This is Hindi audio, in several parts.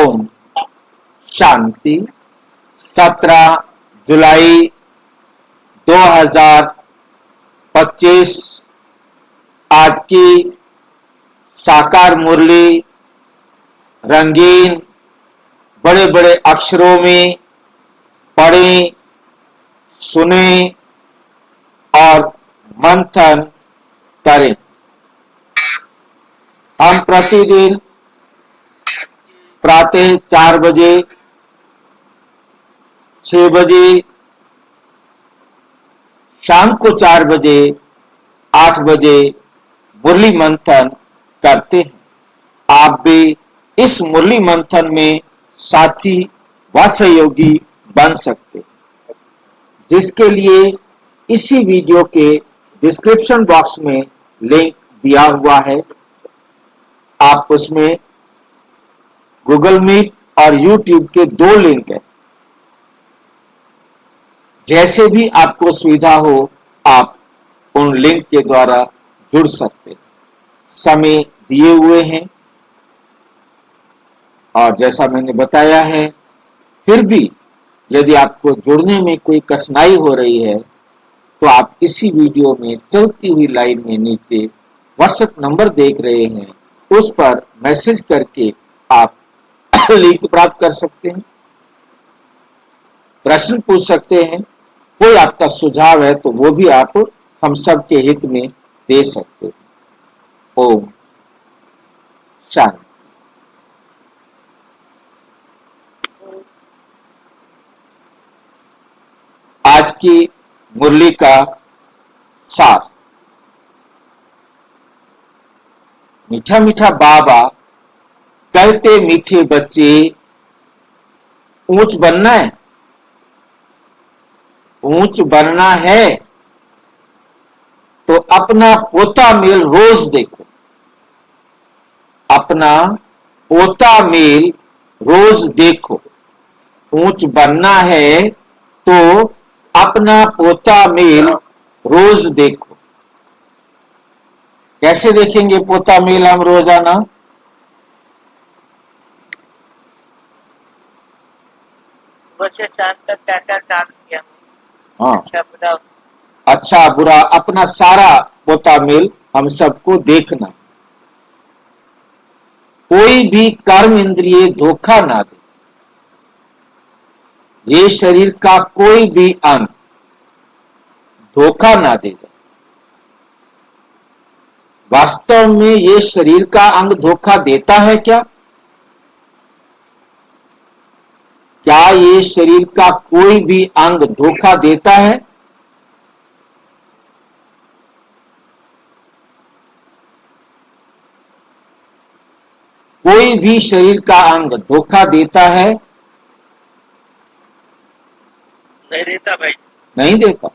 ओम शांति। 17 जुलाई 2025 आज की साकार मुरली रंगीन बड़े बड़े अक्षरों में पढ़ें, सुने और मंथन करें। हम प्रतिदिन प्रातः 4 बजे, 6 बजे, शाम को 4 बजे, 8 बजे मुरली मंथन करते हैं। आप भी इस मुरली मंथन में साथी व सहयोगी बन सकते हैं, जिसके लिए इसी वीडियो के डिस्क्रिप्शन बॉक्स में लिंक दिया हुआ है। आप उसमें गूगल मीट और यूट्यूब के 2 लिंक हैं। जैसे भी आपको सुविधा हो आप उन लिंक के द्वारा जुड़ सकते हैं। समय दिए हुए हैं और जैसा मैंने बताया है, फिर भी यदि आपको जुड़ने में कोई कठिनाई हो रही है तो आप इसी वीडियो में चलती हुई लाइन में नीचे व्हाट्सएप नंबर देख रहे हैं, उस पर मैसेज करके आप लिंक प्राप्त कर सकते हैं, प्रश्न पूछ सकते हैं, कोई आपका सुझाव है तो वो भी आप हम सब के हित में दे सकते हैं। ओम शांति। आज की मुरली का सार। मीठा मीठा बाबा कहते मीठे बच्चे ऊंच बनना है, ऊंच बनना है तो अपना पोता मेल रोज देखो। अपना पोता मेल रोज देखो। ऊंच बनना है तो अपना पोता मेल रोज देखो। कैसे देखेंगे पोता मेल हम रोजाना? से शाम तक क्या काम किया। हाँ, अच्छा बुरा अपना सारा पोता मेल हम सबको देखना। कोई भी कर्म इंद्रिय धोखा ना दे। ये शरीर का कोई भी अंग धोखा ना देगा। वास्तव में ये शरीर का अंग धोखा देता है क्या? क्या ये शरीर का कोई भी अंग धोखा देता है? कोई भी शरीर का अंग धोखा देता है? नहीं देता भाई, नहीं देता।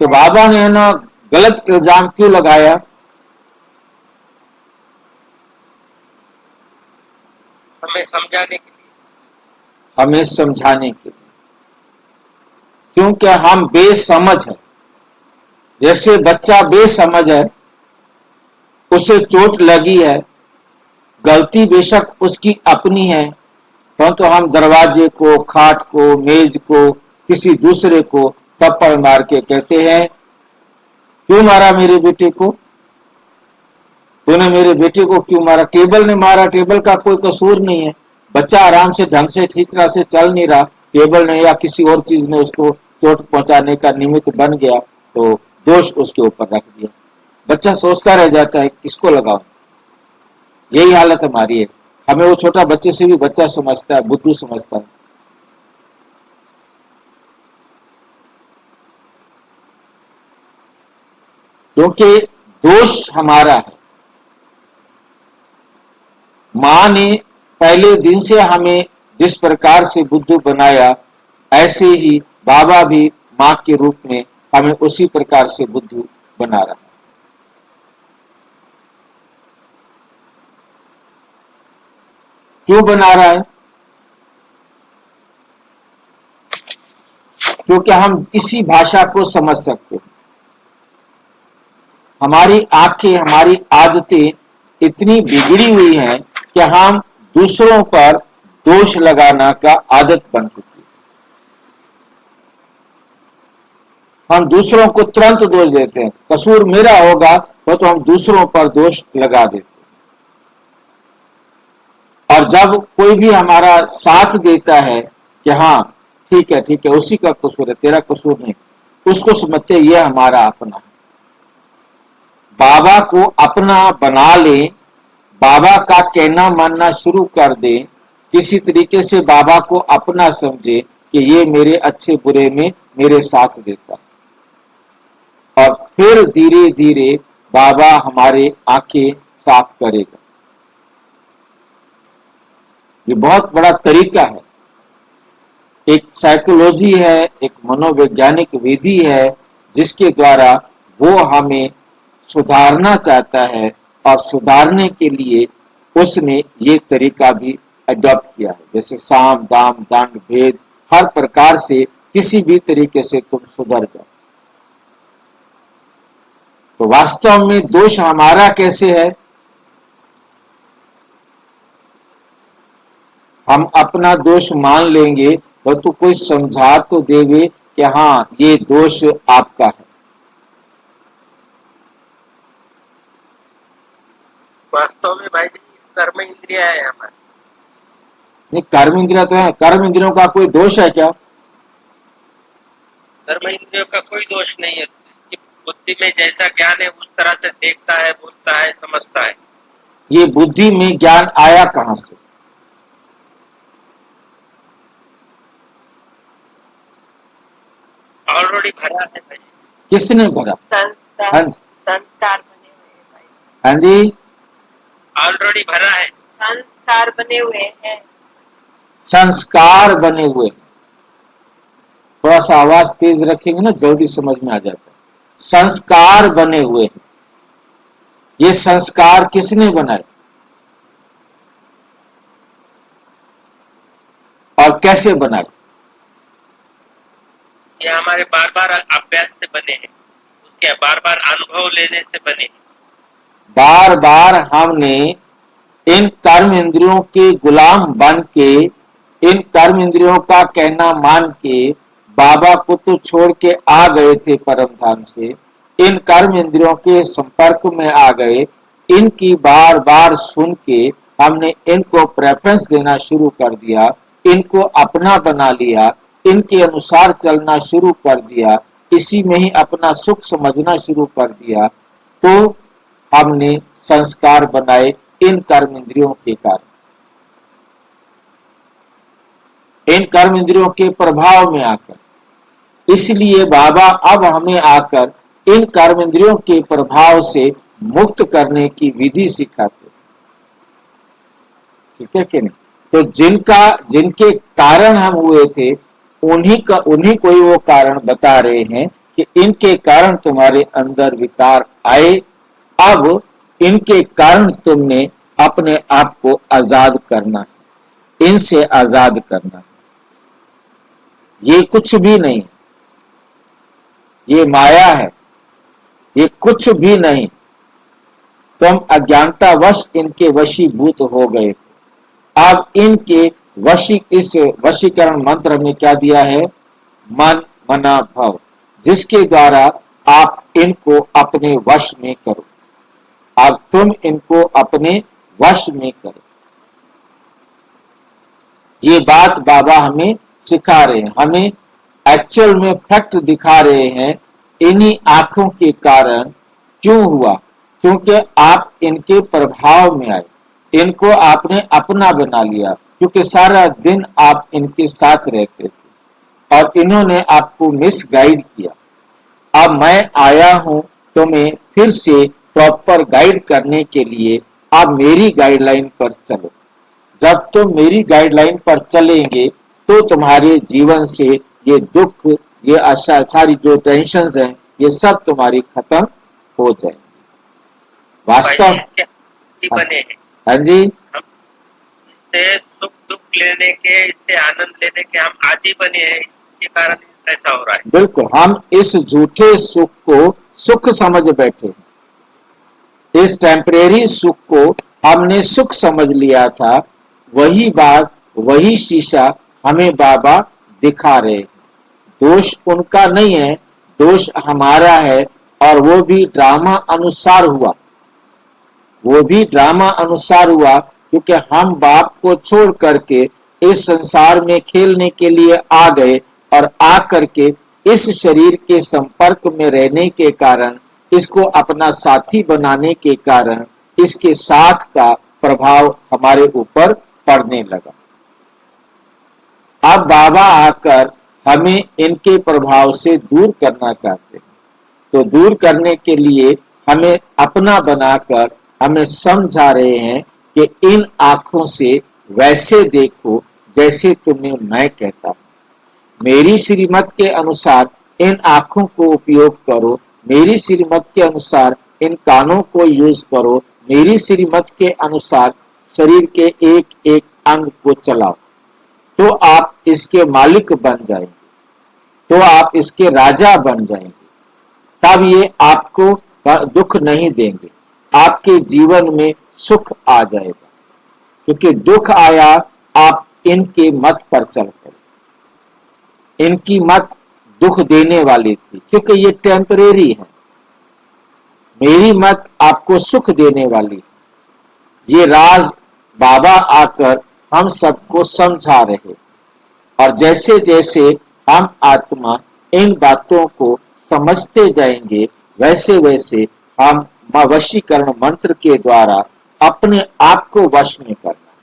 तो बाबा ने ना गलत इल्जाम क्यों लगाया? हमें समझाने के लिए। हमें समझाने के लिए, क्योंकि हम बेसमझ है। जैसे बच्चा बेसमझ है, उसे चोट लगी है, गलती बेशक उसकी अपनी है, परंतु हम दरवाजे को, खाट को, मेज को, किसी दूसरे को थप्पड़ मार के कहते हैं, क्यों मारा मेरे बेटे को? तूने मेरे बेटे को क्यों मारा? टेबल ने मारा, टेबल का कोई कसूर नहीं है। बच्चा आराम से ढंग से ठीक तरह से चल नहीं रहा, टेबल ने या किसी और चीज ने उसको चोट पहुंचाने का निमित्त बन गया तो दोष उसके ऊपर रख दिया। बच्चा सोचता रह जाता है किसको लगाओ। यही हालत हमारी है। हमें वो छोटा बच्चे से भी बच्चा समझता है, बुद्धू समझता है। क्योंकि दोष हमारा है। मां ने पहले दिन से हमें जिस प्रकार से बुद्धू बनाया, ऐसे ही बाबा भी मां के रूप में हमें उसी प्रकार से बुद्धू बना रहा है। क्यों बना रहा है? क्योंकि हम इसी भाषा को समझ सकते हैं। हमारी आंखें, हमारी आदतें इतनी बिगड़ी हुई हैं कि हम दूसरों पर दोष लगाना का आदत बन चुकी है। हम दूसरों को तुरंत दोष देते हैं, कसूर मेरा होगा वो तो हम दूसरों पर दोष लगा देते हैं। और जब कोई भी हमारा साथ देता है कि हाँ ठीक है उसी का कसूर है, तेरा कसूर नहीं, उसको समझते ये हमारा अपना है। बाबा को अपना बना ले, बाबा का कहना मानना शुरू कर दे, किसी तरीके से बाबा को अपना समझे कि ये मेरे अच्छे बुरे में मेरे साथ देता है, और फिर धीरे धीरे बाबा हमारे आंखें साफ करेगा। ये बहुत बड़ा तरीका है, एक साइकोलॉजी है, एक मनोवैज्ञानिक विधि है जिसके द्वारा वो हमें सुधारना चाहता है, और सुधारने के लिए उसने ये तरीका भी अडॉप्ट किया है। जैसे साम दाम दंड भेद, हर प्रकार से किसी भी तरीके से तुम सुधर जाओ। तो वास्तव में दोष हमारा कैसे है? हम अपना दोष मान लेंगे तो कोई समझा तो देवे कि हाँ ये दोष आपका है। वास्तव में भाई जी कर्म इंद्रिया है हमारे। नहीं, कर्म इंद्रिया तो है, कर्म इंद्रियों का कोई दोष है क्या? कर्म इंद्रियों का कोई दोष नहीं है। इसकी बुद्धि में जैसा ज्ञान है उस तरह से देखता है, बोलता है, समझता है। ये बुद्धि में ज्ञान आया कहां से? ऑलरेडी भरा है भाई। किसने भरा? हाँ जी, संस्कार बने हुए हैं भाई। हाँ जी, ऑलरेडी भरा है, संस्कार बने हुए हैं। संस्कार बने हुए। थोड़ा सा आवाज तेज रखेंगे ना जल्दी समझ में आ जाता है। संस्कार बने हुए हैं। ये संस्कार किसने बनाए और कैसे बनाए? ये हमारे बार बार अभ्यास से बने हैं, उसके बार बार अनुभव लेने से बने हैं। बार बार हमने इन कर्म इंद्रियों के गुलाम बन के, इन कर्म इंद्रियों का कहना मान के बाबा को तो छोड़ के आ गए थे परम धाम से, इन कर्म इंद्रियों के संपर्क में आ गए। इनकी बार बार सुन के हमने इनको प्रेफरेंस देना शुरू कर दिया, इनको अपना बना लिया, इनके अनुसार चलना शुरू कर दिया, इसी में ही अपना सुख समझना शुरू कर दिया। तो हमने संस्कार बनाए इन कर्म इंद्रियों के कारण, इन कर्म इंद्रियों के प्रभाव में आकर। इसलिए बाबा अब हमें आकर इन कर्म इंद्रियों के प्रभाव से मुक्त करने की विधि सिखाते। ठीक है कि नहीं? तो जिनके कारण हम हुए थे उन्हीं को ही वो कारण बता रहे हैं कि इनके कारण तुम्हारे अंदर विकार आए, अब इनके कारण तुमने अपने आप को आजाद करना है, इनसे आजाद करना है। ये कुछ भी नहीं, ये माया है, ये कुछ भी नहीं। तुम अज्ञानतावश इनके वशीभूत हो गए। अब इनके इस वशीकरण मंत्र में क्या दिया है? मन मना भव, जिसके द्वारा आप इनको अपने वश में करो। अब तुम इनको अपने वश में करो। ये बात बाबा हमें सिखा रहे हैं, हमें एक्चुअल में फैक्ट दिखा रहे हैं। इन्हीं आंखों के कारण क्यों हुआ? क्योंकि आप इनके प्रभाव में आए, इनको आपने अपना बना लिया, क्योंकि सारा दिन आप इनके साथ रहते थे और इन्होंने आपको मिसगाइड किया। अब मैं आया हूं तुम्हें फिर से प्रॉपर गाइड करने के लिए। आप मेरी गाइडलाइन पर चलो। जब तुम मेरी गाइडलाइन पर चलेंगे तो तुम्हारे जीवन से ये दुख, ये आशा, सारी जो टेंशन्स हैं, ये सब तुम्हारी खत्म हो जाएंगी। वास्तव बने हैं। हाँ जी, इससे सुख दुख लेने के, इससे आनंद लेने के हम आदि बने हैं, इसके कारण ऐसा हो रहा है। बिल्कुल, हम इस झूठे सुख को सुख समझ बैठे। इस टेम्परेरी सुख को हमने सुख समझ लिया था। वही बात वही शीशा हमें बाबा दिखा रहे हैं। दोष उनका नहीं है, दोष हमारा है, और वो भी ड्रामा अनुसार हुआ, वो भी ड्रामा अनुसार हुआ, क्योंकि हम बाप को छोड़ करके इस संसार में खेलने के लिए आ गए, और आ करके इस शरीर के संपर्क में रहने के कारण, इसको अपना साथी बनाने के कारण, इसके साथ का प्रभाव हमारे ऊपर पड़ने लगा। अब बाबा आकर हमें इनके प्रभाव से दूर करना चाहते हैं, तो दूर करने के लिए हमें अपना बनाकर हमें समझा रहे हैं कि इन आंखों से वैसे देखो जैसे तुम्हें मैं कहता हूं। मेरी श्रीमत के अनुसार इन आंखों को उपयोग करो, मेरी श्रीमत के अनुसार इन कानों को यूज करो, मेरी श्रीमत के अनुसार शरीर के एक एक अंग को चलाओ, तो आप इसके मालिक बन जाएंगे, तो आप इसके राजा बन जाएंगे। तब ये आपको दुख नहीं देंगे, आपके जीवन में सुख आ जाएगा, क्योंकि दुख आया आप इनके मत पर चल पड़े। इनकी मत दुख देने वाली थी, क्योंकि ये टेम्परेरी है। मेरी मत आपको सुख देने वाली है। ये राज बाबा आकर हम सबको समझा रहे, और जैसे जैसे हम आत्मा इन बातों को समझते जाएंगे, वैसे वैसे हम वशीकरण मंत्र के द्वारा अपने आप को वश में करना है,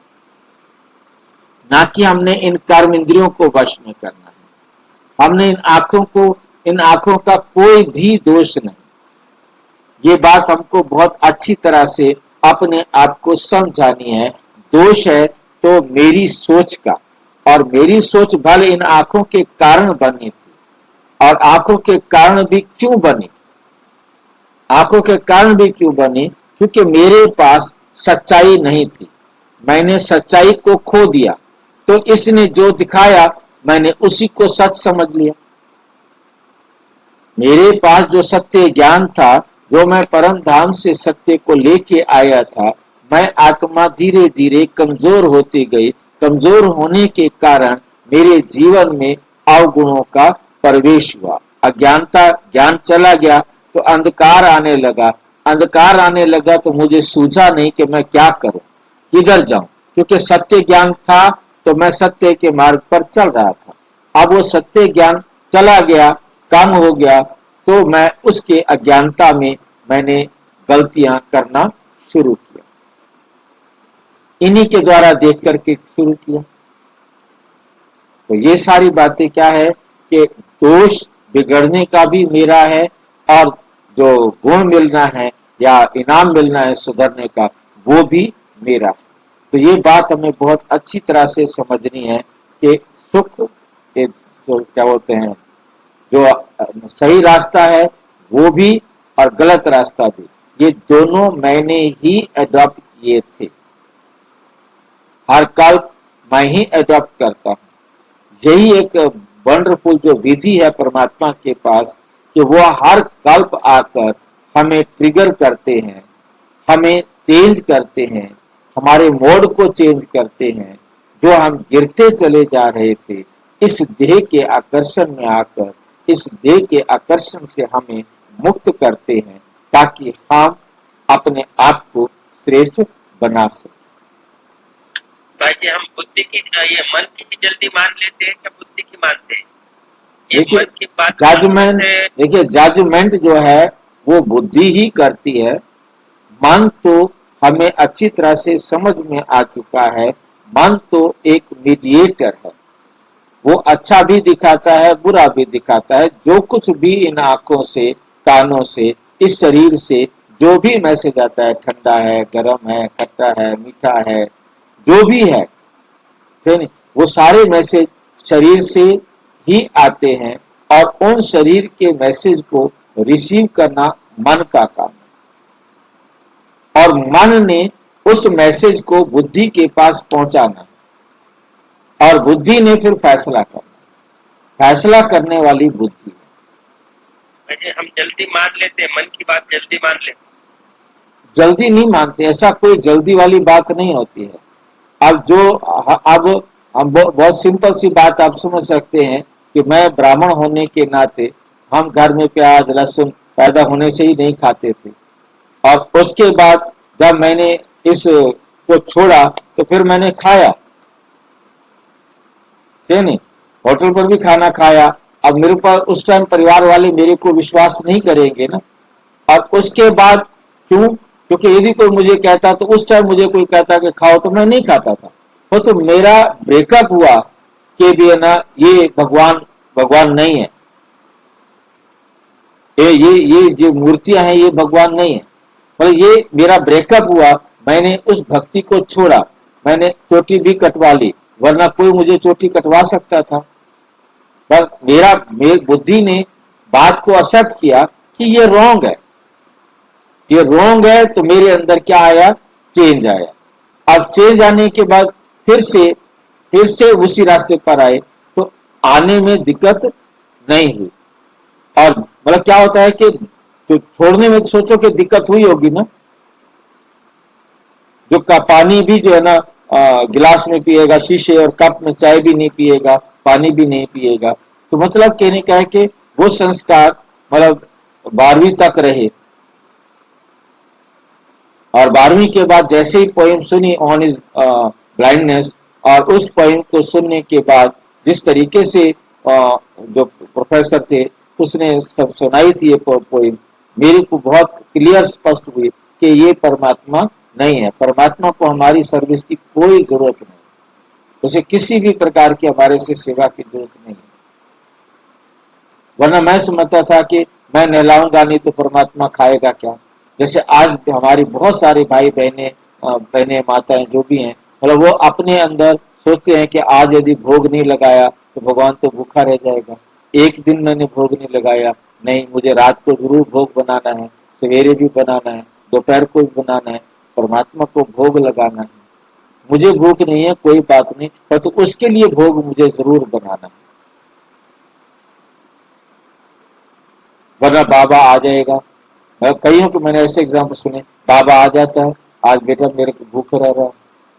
ना कि हमने इन कर्म इंद्रियों को वश में करना है। हमने इन आंखों का कोई भी दोष नहीं। ये बात हमको बहुत अच्छी तरह से अपने आप को समझानी है। दोष है तो मेरी सोच का, और मेरी सोच भले इन आंखों के कारण बनी थी, और आंखों के कारण भी क्यों बनी, आंखों के कारण भी क्यों बनी, क्योंकि मेरे पास सच्चाई नहीं थी। मैंने सच्चाई को खो दिया, तो इसने जो दिखाया मैंने उसी को सच समझ लिया। मेरे पास जो सत्य ज्ञान था, जो मैं परम धाम से सत्य को लेके आया था, मैं आत्मा धीरे धीरे कमजोर होती गई। कमजोर होने के कारण मेरे जीवन में अवगुणों का प्रवेश हुआ, अज्ञानता, ज्ञान चला गया तो अंधकार आने लगा। अंधकार आने लगा तो मुझे सूझा नहीं कि मैं क्या करूं, किधर जाऊं, क्योंकि सत्य ज्ञान था तो मैं सत्य के मार्ग पर चल रहा था। अब वो सत्य ज्ञान चला गया, कम हो गया, तो मैं उसके अज्ञानता में मैंने गलतियां करना शुरू किया, इन्हीं के द्वारा देख करके शुरू किया। तो ये सारी बातें क्या है कि दोष बिगड़ने का भी मेरा है, और जो गुण मिलना है या इनाम मिलना है सुधरने का, वो भी मेरा है। तो ये बात हमें बहुत अच्छी तरह से समझनी है कि सुख के क्या बोलते हैं, जो सही रास्ता है वो भी और गलत रास्ता भी, ये दोनों मैंने ही अडॉप्ट किए थे। हर कल्प मैं ही अडॉप्ट करता हूँ। यही एक वंडरफुल जो विधि है परमात्मा के पास, कि वो हर कल्प आकर हमें ट्रिगर करते हैं, हमें चेंज करते हैं, हमारे मोड को चेंज करते हैं। जो हम गिरते चले जा रहे थे, इस देह के आकर्षण में आकर इस देह के आकर्षण से हमें मुक्त करते हैं, ताकि हम अपने आप को श्रेष्ठ बना सकें। भाई जी, हम बुद्धि की, ये मन की जल्दी मान लेते हैं या बुद्धि की मानते हैं? देखिए जजमेंट, देखिए जजमेंट जो है वो बुद्धि ही करती है। मन तो हमें अच्छी तरह से समझ में आ चुका है, मन तो एक मीडिएटर है। वो अच्छा भी दिखाता है, बुरा भी दिखाता है। जो कुछ भी इन आंखों से, कानों से, इस शरीर से जो भी मैसेज आता है, ठंडा है, गर्म है, खट्टा है, मीठा है, जो भी है, फिर वो सारे मैसेज शरीर से ही आते हैं, और उन शरीर के मैसेज को रिसीव करना मन का काम है, और मन ने उस मैसेज को बुद्धि के पास पहुंचाना, और बुद्धि ने फिर फैसला करना। फैसला करने वाली बुद्धि है। हम जल्दी मान लेते हैं, मन की बात जल्दी मान लेते, जल्दी नहीं मानते, ऐसा कोई जल्दी वाली बात नहीं होती है। अब हम बहुत सिंपल सी बात आप समझ सकते हैं कि मैं ब्राह्मण होने के नाते हम घर में प्याज लहसुन पैदा होने से ही नहीं खाते थे, और उसके बाद जब मैंने इस को छोड़ा तो फिर मैंने खाया, ठीक नहीं, होटल पर भी खाना खाया। अब मेरे पर उस टाइम परिवार वाले मेरे को विश्वास नहीं करेंगे ना। और उसके बाद क्यों? क्योंकि यदि कोई मुझे कहता, तो उस टाइम मुझे कोई कहता कि खाओ तो मैं नहीं खाता था। वो तो मेरा ब्रेकअप हुआ कि भी है ना, ये भगवान भगवान नहीं है, ये जो मूर्तियां हैं ये भगवान नहीं है। मतलब ये मेरा ब्रेकअप हुआ, मैंने उस भक्ति को छोड़ा, मैंने चोटी भी कटवा ली, वरना कोई मुझे चोटी कटवा सकता था। बस मेरी बुद्धि ने बात को एक्सेप्ट किया कि ये रॉन्ग है, ये रॉन्ग है, तो मेरे अंदर क्या आया? चेंज आया। अब चेंज आने के बाद फिर से उसी रास्ते पर आए, तो आने में दिक्कत नहीं हुई। और मतलब क्या होता है कि तो छोड़ने में सोचो कि दिक्कत हुई होगी ना। जो का पानी भी जो है ना गिलास में पिएगा, शीशे और कप में चाय भी नहीं पिएगा, पानी भी नहीं पिएगा। तो मतलब कहने का है कि वो संस्कार मतलब 12वीं तक रहे, और 12वीं के बाद जैसे ही पोइम सुनी ऑन इज ब्लाइंडनेस, और उस पोइम को सुनने के बाद जिस तरीके से जो प्रोफेसर थे उसने सब सुनाई थी ये पोइम, मेरे को बहुत क्लियर स्पष्ट हुई कि ये परमात्मा नहीं है। परमात्मा को हमारी सर्विस की कोई जरूरत नहीं, उसे किसी भी प्रकार की हमारे से सेवा की जरूरत नहीं है। वरना मैं समझता था कि मैं नहलाऊंगा नहीं तो परमात्मा खाएगा क्या। जैसे आज हमारी बहुत सारे भाई बहने माताएं जो भी हैं, मतलब वो अपने अंदर सोचते हैं कि आज यदि भोग नहीं लगाया तो भगवान तो भूखा रह जाएगा। एक दिन मैंने भोग नहीं लगाया, नहीं, मुझे रात को जरूर भोग बनाना है, सवेरे भी बनाना है, दोपहर को भी बनाना है, परमात्मा को भोग लगाना है। मुझे भूख नहीं है कोई बात नहीं, पर तो उसके लिए भोग मुझे जरूर बनाना है, वरना बाबा आ जाएगा। कईयों को मैंने ऐसे एग्जाम्पल सुने, बाबा आ जाता है, आज बेटा मेरे को भूख रह रहा है,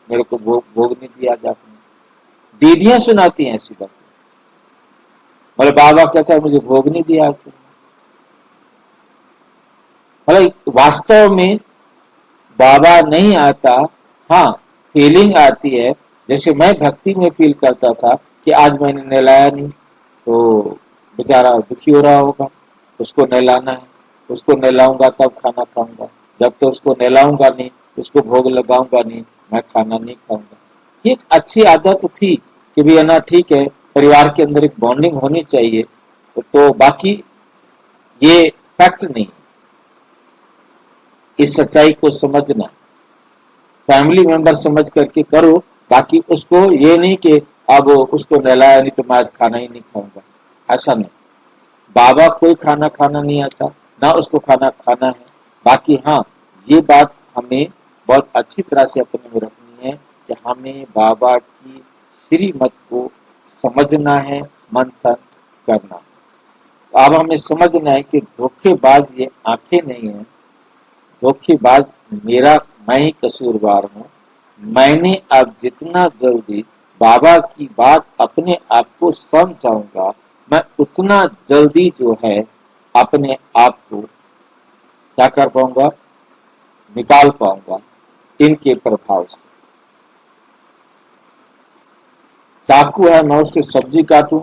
मेरे को भोग नहीं दिया आज आपने। दीदियां सुनाती हैं ऐसी बात, मतलब बाबा कहता है मुझे भोग नहीं दिया आज तुमने। मतलब वास्तव में बाबा नहीं आता, हाँ फीलिंग आती है। जैसे मैं भक्ति में फील करता था कि आज मैंने नहलाया नहीं, तो बेचारा दुखी हो रहा होगा, उसको नहलाना है, उसको नहलाऊंगा तब खाना खाऊंगा, जब तो उसको नहलाऊंगा नहीं, उसको भोग लगाऊंगा नहीं, मैं खाना नहीं खाऊंगा। ये एक अच्छी आदत थी कि भी है ना, ठीक है, परिवार के अंदर एक बॉन्डिंग होनी चाहिए। तो बाकी ये फैक्ट नहीं, इस सच्चाई को समझना, फैमिली मेंबर समझ करके करो। बाकी उसको ये नहीं कि अब उसको नहलाया नहीं तो मैं आज खाना ही नहीं खाऊंगा, ऐसा नहीं। बाबा कोई खाना खाना नहीं आता, ना उसको खाना खाना है। बाकी हाँ, ये बात हमें बहुत अच्छी तरह से अपने में रखनी है कि हमें बाबा की श्रीमत को समझना है, मंथन करना है। तो अब हमें समझना है कि धोखेबाज ये आंखें नहीं है, धोखेबाज मैं ही कसूरवार हूँ। मैंने अब जितना जल्दी बाबा की बात अपने आप को समझाऊंगा, मैं उतना जल्दी जो है अपने आप को क्या कर पाऊंगा, निकाल पाऊंगा इनके प्रभाव से। चाकू है मैं उससे सब्जी काटूं,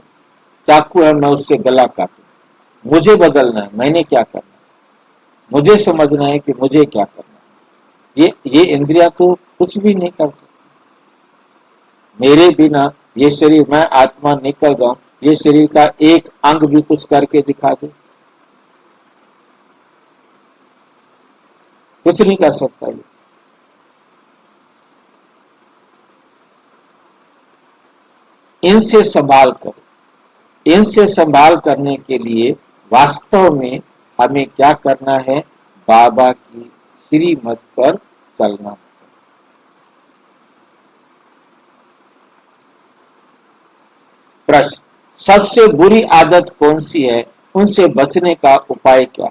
चाकू है मैं उससे गला काटूं, मुझे बदलना है, मैंने क्या करना है, मुझे समझना है कि मुझे क्या करना है। ये इंद्रिया तो कुछ भी नहीं कर सकती मेरे बिना। ये शरीर, मैं आत्मा निकल जाऊं, ये शरीर का एक अंग भी कुछ करके दिखा दे, कुछ नहीं कर सकता ये। इनसे संभाल कर, इनसे संभाल करने के लिए वास्तव में हमें क्या करना है, बाबा की श्रीमत पर चलना। प्रश्न, सबसे बुरी आदत कौन सी है, उनसे बचने का उपाय क्या?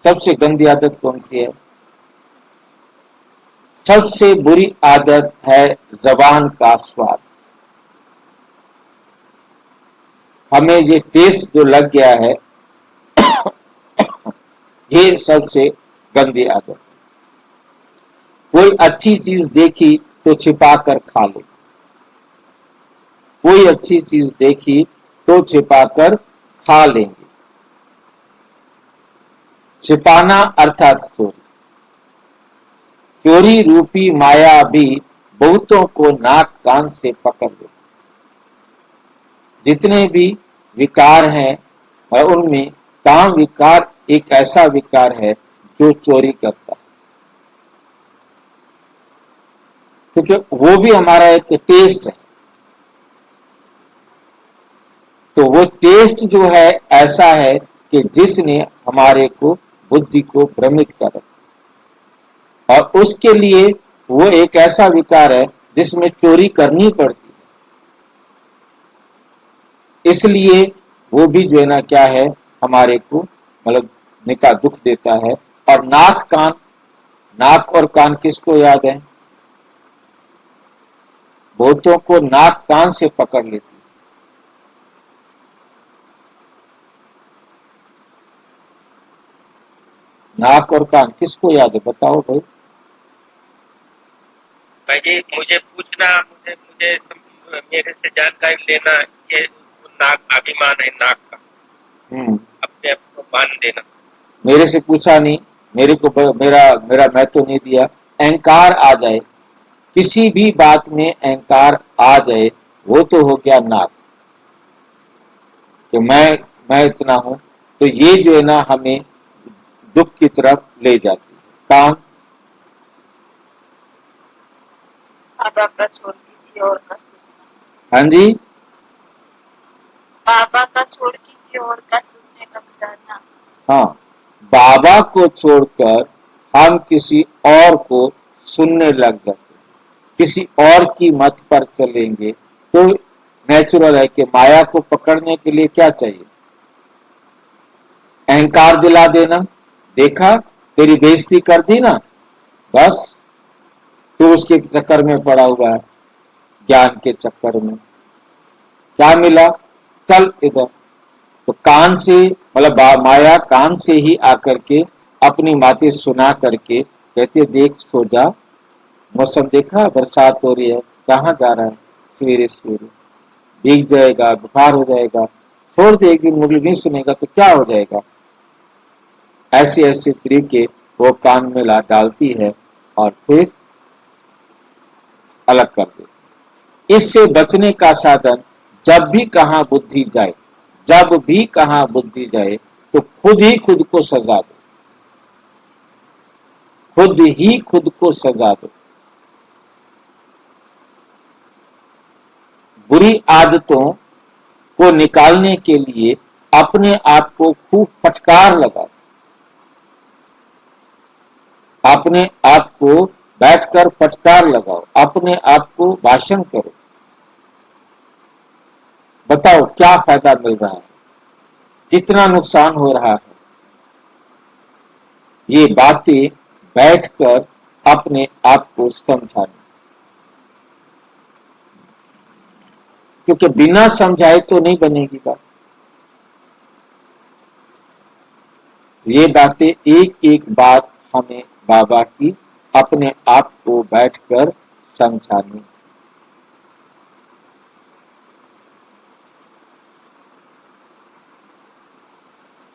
सबसे गंदी आदत कौन सी है? सबसे बुरी आदत है जबान का स्वाद। हमें ये टेस्ट जो लग गया है, ये सबसे गंदी आदत। कोई अच्छी चीज देखी तो छिपा कर खा ले, कोई अच्छी चीज देखी तो छिपा कर खा लेंगे। छिपाना अर्थात चोरी। चोरी रूपी माया भी बहुतों को नाक कान से पकड़ ले। जितने भी विकार हैं और उनमें काम विकार एक ऐसा विकार है जो चोरी करता है, क्योंकि वो भी हमारा एक टेस्ट है। तो वो टेस्ट जो है ऐसा है कि जिसने हमारे को बुद्धि को भ्रमित कर रखा, और उसके लिए वो एक ऐसा विकार है जिसमें चोरी करनी पड़ती है। इसलिए वो भी जो है ना क्या है, हमारे को मतलब निका दुख देता है। और नाक कान, नाक और कान किसको याद है? बहुतों को नाक कान से पकड़ लेती है। नाक और कान किसको याद है? बताओ भाई। भाई जी मुझे पूछना, मुझे मुझे मेरे से जानकारी लेना, ये नाक अभिमान है नाक का, अपने आप को मान देना। मेरे से पूछा नहीं, मेरे को मेरा मेरा मैं तो नहीं दिया। अहंकार आ जाए, किसी भी बात में अहंकार आ जाए, वो तो हो गया नाक कि मैं इतना हूं। तो ये जो है ना हमें दुख की तरफ ले जाती है। कान, बाबा का छोड़ किसी और का सुनना। हाँ जी, बाबा का छोड़ किसी और का सुनने का जाना। हाँ, बाबा को छोड़कर हम किसी और को सुनने लग जाते, किसी और की मत पर चलेंगे। तो नेचुरल है कि माया को पकड़ने के लिए क्या चाहिए? अहंकार दिला देना। देखा, तेरी बेइज्जती कर दी ना, बस तो उसके चक्कर में पड़ा हुआ है, ज्ञान के चक्कर में। क्या मिला? चल इधर। तो कान से मतलब माया कान से ही आकर के अपनी बातें सुना करके कहते, देख सो जा, मौसम देखा, बरसात हो रही है, कहाँ जा रहा है सवेरे सवेरे, भीग जाएगा, बुखार हो जाएगा, छोड़ दे, एक दिन मुरली नहीं सुनेगा तो क्या हो जाएगा। ऐसे ऐसे तरीके वो कान में ला डालती है और फिर अलग कर देती। इससे बचने का साधन, जब भी कहाँ बुद्धि जाए, जब भी कहाँ बुद्धि जाए तो खुद ही खुद को सजा दो, खुद ही खुद को सजा दो। बुरी आदतों को निकालने के लिए अपने आप को खूब फटकार लगाओ, अपने आप को बैठकर फटकार लगाओ, अपने आप को भाषण करो, बताओ क्या फायदा मिल रहा है, कितना नुकसान हो रहा है। ये बातें बैठकर अपने आप को समझाना, क्योंकि बिना समझाए तो नहीं बनेगी बात। ये बातें एक एक बात हमें बाबा की अपने आप को बैठकर समझानी।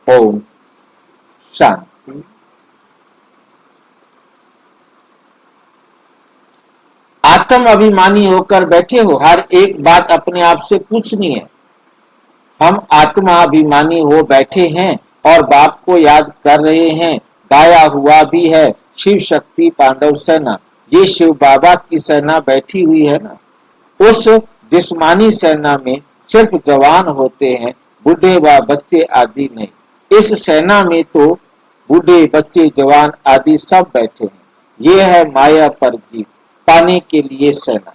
ओम शांति। आत्म अभिमानी होकर बैठे हो, हर एक बात अपने आप से पूछनी है। हम आत्मा अभिमानी हो बैठे हैं और बाप को याद कर रहे हैं, गाया हुआ भी है शिव शक्ति पांडव सेना। ये शिव बाबा की सेना बैठी हुई है ना। उस जिस्मानी सेना में सिर्फ जवान होते हैं, बूढ़े व बच्चे आदि नहीं। इस सेना में तो बूढ़े बच्चे जवान आदि सब बैठे हैं। ये है माया पर जीत पाने के लिए सेना।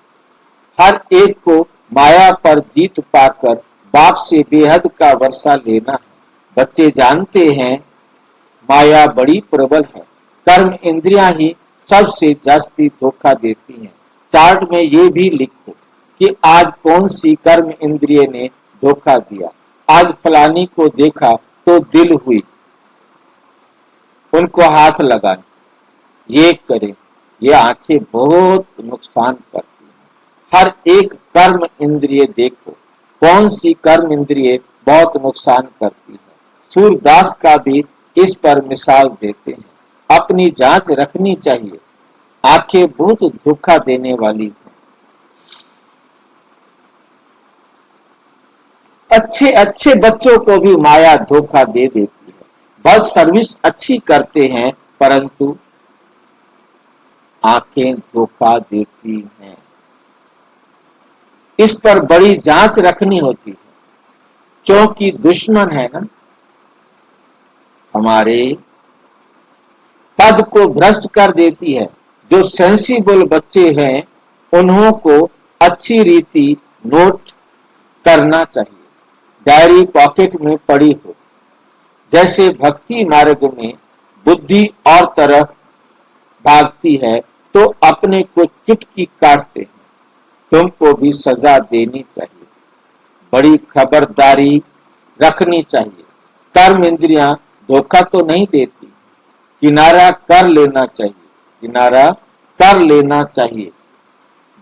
हर एक को माया पर जीत पाकर बाप से बेहद का वर्षा लेना है। बच्चे जानते हैं माया बड़ी प्रबल है, कर्म इंद्रियां ही सबसे जास्ती धोखा देती हैं। चार्ट में ये भी लिखो कि आज कौन सी कर्म इंद्रिय ने धोखा दिया। आज फलानी को देखा तो दिल हुई, उनको हाथ लगाएं, ये करें। ये आंखें बहुत नुकसान करती हैं। हर एक कर्म इंद्रिय देखो कौन सी कर्म इंद्रिय बहुत नुकसान करती है। सूरदास का भी इस पर मिसाल देते हैं। अपनी जांच रखनी चाहिए, आंखें बहुत धोखा देने वाली हैं। अच्छे अच्छे बच्चों को भी माया धोखा दे देती है। बहुत सर्विस अच्छी करते हैं परंतु आंखें धोखा देती हैं। इस पर बड़ी जांच रखनी होती है, क्योंकि दुश्मन है ना हमारे पद को भ्रष्ट कर देती है। जो सेंसिबल बच्चे हैं उन्हों को अच्छी रीति नोट करना चाहिए, डायरी पॉकेट में पड़ी हो। जैसे भक्ति मार्ग में बुद्धि और तरफ भागती है तो अपने को चुटकी काटते हैं, तुमको भी सजा देनी चाहिए। बड़ी खबरदारी रखनी चाहिए। कर्म इंद्रियां धोखा तो नहीं देती, किनारा कर लेना चाहिए, किनारा कर लेना चाहिए।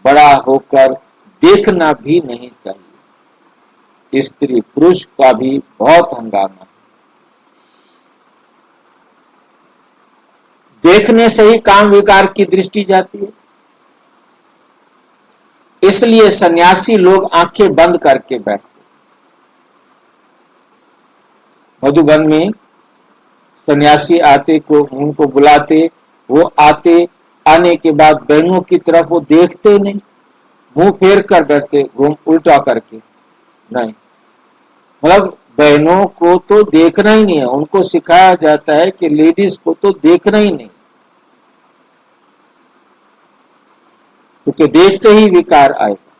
बड़ा होकर देखना भी नहीं चाहिए। स्त्री पुरुष का भी बहुत हंगामा है। देखने से ही काम विकार की दृष्टि जाती है। इसलिए सन्यासी लोग आंखें बंद करके बैठते। मधुबन में सन्यासी आते को उनको बुलाते, वो आते, आने के बाद बहनों की तरफ वो देखते नहीं, मुंह फेर कर बैठते, घूम उल्टा करके नहीं। मतलब बहनों को तो देखना ही नहीं है, उनको सिखाया जाता है कि लेडीज को तो देखना ही नहीं, क्योंकि देखते ही विकार आएगा।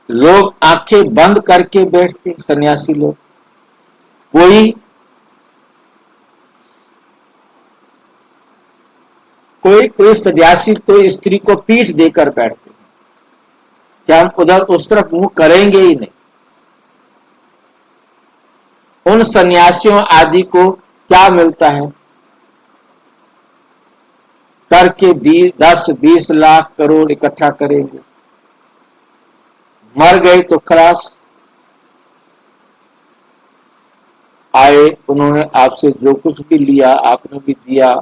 लोग आंखें बंद करके बैठते सन्यासी लोग। कोई सन्यासी तो स्त्री को पीठ देकर बैठते हैं कि हम उधर उस तरफ मुंह करेंगे ही नहीं। उन सन्यासियों आदि को क्या मिलता है? करके 10-20 लाख करोड़ इकट्ठा करेंगे, मर गए तो खलास। आए, उन्होंने आपसे जो कुछ भी लिया आपने भी दिया,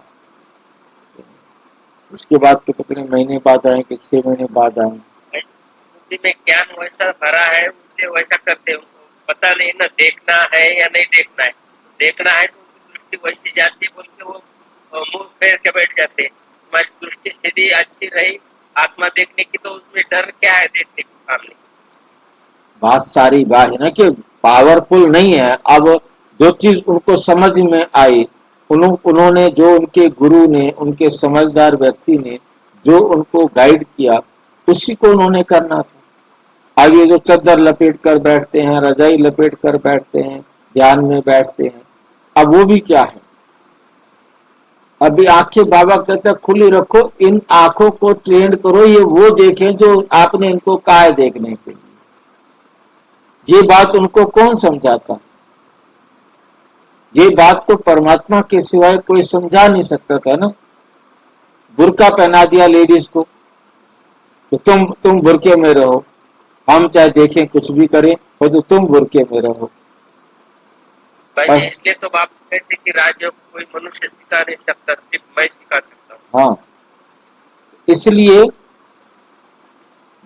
उसके बाद तो कितने महीने बाद आए कि 6 महीने बाद आए। में ज्ञान वैसा भरा है, उससे वैसा करते हैं। उनको पता नहीं ना देखना है या नहीं देखना है। देखना है तो उनकी दृष्टि वैसी जाती है, बोल के वो मुंह फेर के बैठ जाते हैं। हमारी दृष्टि सीधी अच्छी रही आत्मा देखने की, तो उसमें डर क्या है देखने के सामने। बात सारी बात है ना कि पावरफुल नहीं है। अब जो चीज उनको समझ में आई, उन्होंने जो उनके गुरु ने, उनके समझदार व्यक्ति ने जो उनको गाइड किया, उसी को उन्होंने करना था। अब ये जो चद्दर लपेट कर बैठते हैं, रजाई लपेट कर बैठते हैं, ध्यान में बैठते हैं, अब वो भी क्या है? अभी आंखें बाबा कहते हैं खुली रखो, इन आंखों को ट्रेन करो, ये वो देखें जो आपने इनको कहा है देखने के लिए। ये बात उनको कौन समझाता? ये बात तो परमात्मा के सिवाय कोई समझा नहीं सकता था ना। बुर्का पहना दिया लेडीज को तो तुम बुरके में रहो, हम चाहे देखें कुछ भी करें, और तो तुम बुरके में रहो। भाई इसलिए तो बाप कहते कि राजयोग कोई मनुष्य सिखा नहीं सकता, सिर्फ मैं सिखा सकता हूँ। हाँ, इसलिए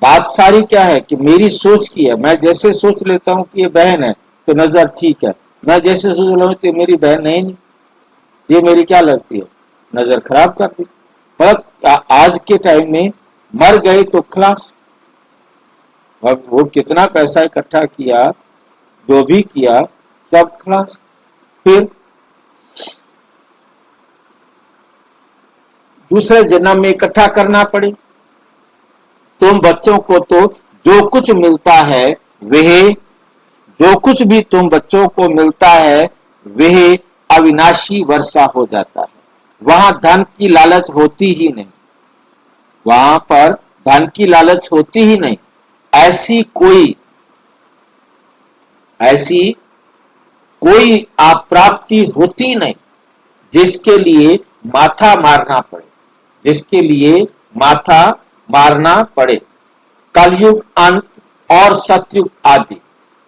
बात सारी क्या है कि मेरी सोच की है। मैं जैसे सोच लेता हूँ कि ये बहन है तो नजर ठीक है, मैं जैसे सोच रहा हूँ तो मेरी बहन नहीं, ये मेरी क्या लगती है, नजर खराब कर दी। मतलब आज के टाइम में मर गए तो खलास। वो कितना पैसा इकट्ठा किया, जो भी किया, सब खलास। फिर दूसरे जन्म में इकट्ठा करना पड़े। तुम बच्चों को तो जो कुछ मिलता है वह, जो कुछ भी तुम बच्चों को मिलता है वह अविनाशी वर्षा हो जाता है। वहां धन की लालच होती ही नहीं, वहां पर धन की लालच होती ही नहीं। ऐसी कोई अप्राप्ति होती नहीं जिसके लिए माथा मारना पड़े, जिसके लिए माथा मारना पड़े। कलयुग अंत और सतयुग आदि,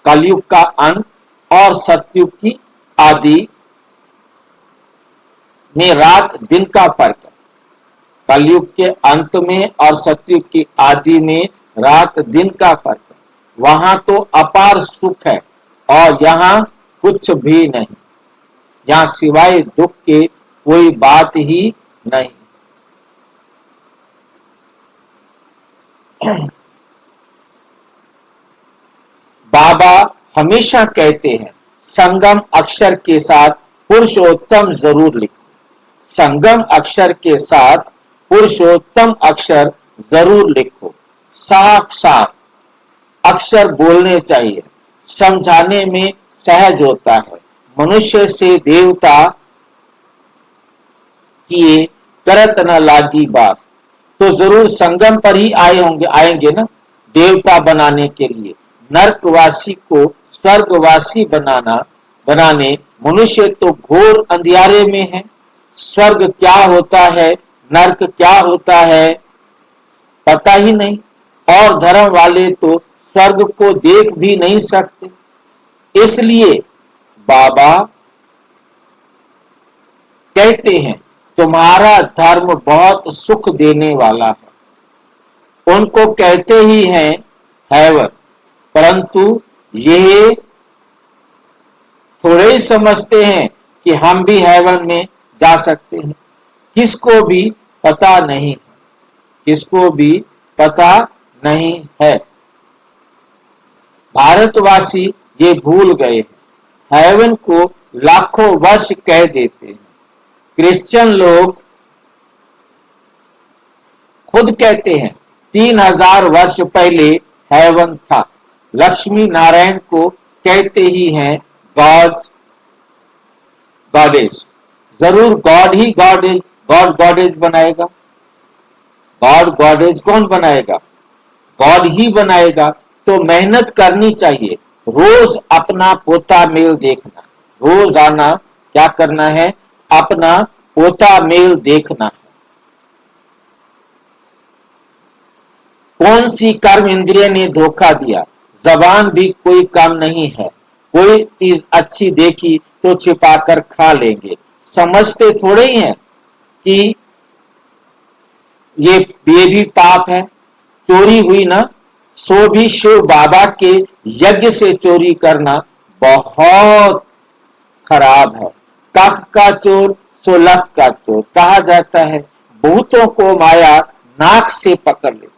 कलयुग का अंत और सतयुग की आदि में रात दिन का फर्क है। कलयुग के अंत में और सतयुग की आदि में रात दिन का फर्क है। वहां तो अपार सुख है और यहाँ कुछ भी नहीं, यहाँ सिवाय दुख के कोई बात ही नहीं। बाबा हमेशा कहते हैं संगम अक्षर के साथ पुरुषोत्तम जरूर लिखो, संगम अक्षर के साथ पुरुषोत्तम अक्षर जरूर लिखो। साफ साफ अक्षर बोलने चाहिए, समझाने में सहज होता है। मनुष्य से देवता किए करत न लागी बात, तो जरूर संगम पर ही आएंगे ना देवता बनाने के लिए। नरकवासी को स्वर्गवासी बनाने मनुष्य तो घोर अंधियारे में है। स्वर्ग क्या होता है, नरक क्या होता है पता ही नहीं, और धर्म वाले तो स्वर्ग को देख भी नहीं सकते। इसलिए बाबा कहते हैं तुम्हारा धर्म बहुत सुख देने वाला है। उनको कहते ही हैं हैवन, परंतु ये थोड़े ही समझते हैं कि हम भी हैवन में जा सकते हैं। किसको भी पता नहीं, किसको भी पता नहीं है। भारतवासी ये भूल गए हैं, हैवन को लाखों वर्ष कह देते हैं। क्रिश्चियन लोग खुद कहते हैं 3000 वर्ष पहले हैवन था। लक्ष्मी नारायण को कहते ही हैं गॉड गॉडेज। जरूर गॉड ही गॉडेज बनाएगा। गॉड गॉडेज कौन बनाएगा? गॉड ही बनाएगा। तो मेहनत करनी चाहिए, रोज अपना पोता मेल देखना, रोज आना क्या करना है, अपना पोता मेल देखना है। कौन सी कर्म इंद्रिय ने धोखा दिया? जबान भी कोई काम नहीं है। कोई चीज अच्छी देखी तो छिपाकर खा लेंगे। समझते थोड़े ही हैं कि ये भी पाप है। चोरी हुई ना, सो भी शिव बाबा के यज्ञ से चोरी करना बहुत खराब है। कख का चोर सो लख का चोर कहा जाता है। भूतों को माया नाक से पकड़ लेती है,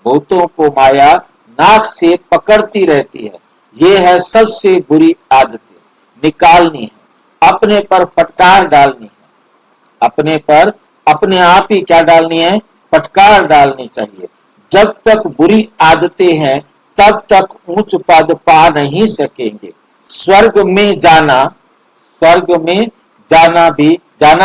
भूतों को माया नाक से पकड़ती रहती है। ये है सबसे बुरी आदतें, निकालनी है। अपने पर फटकार डालनी है, अपने पर अपने आप ही क्या डालनी है, फटकार डालनी चाहिए। जब तक बुरी आदतें हैं तब तक उच्च पद पा नहीं सकेंगे। स्वर्ग में जाना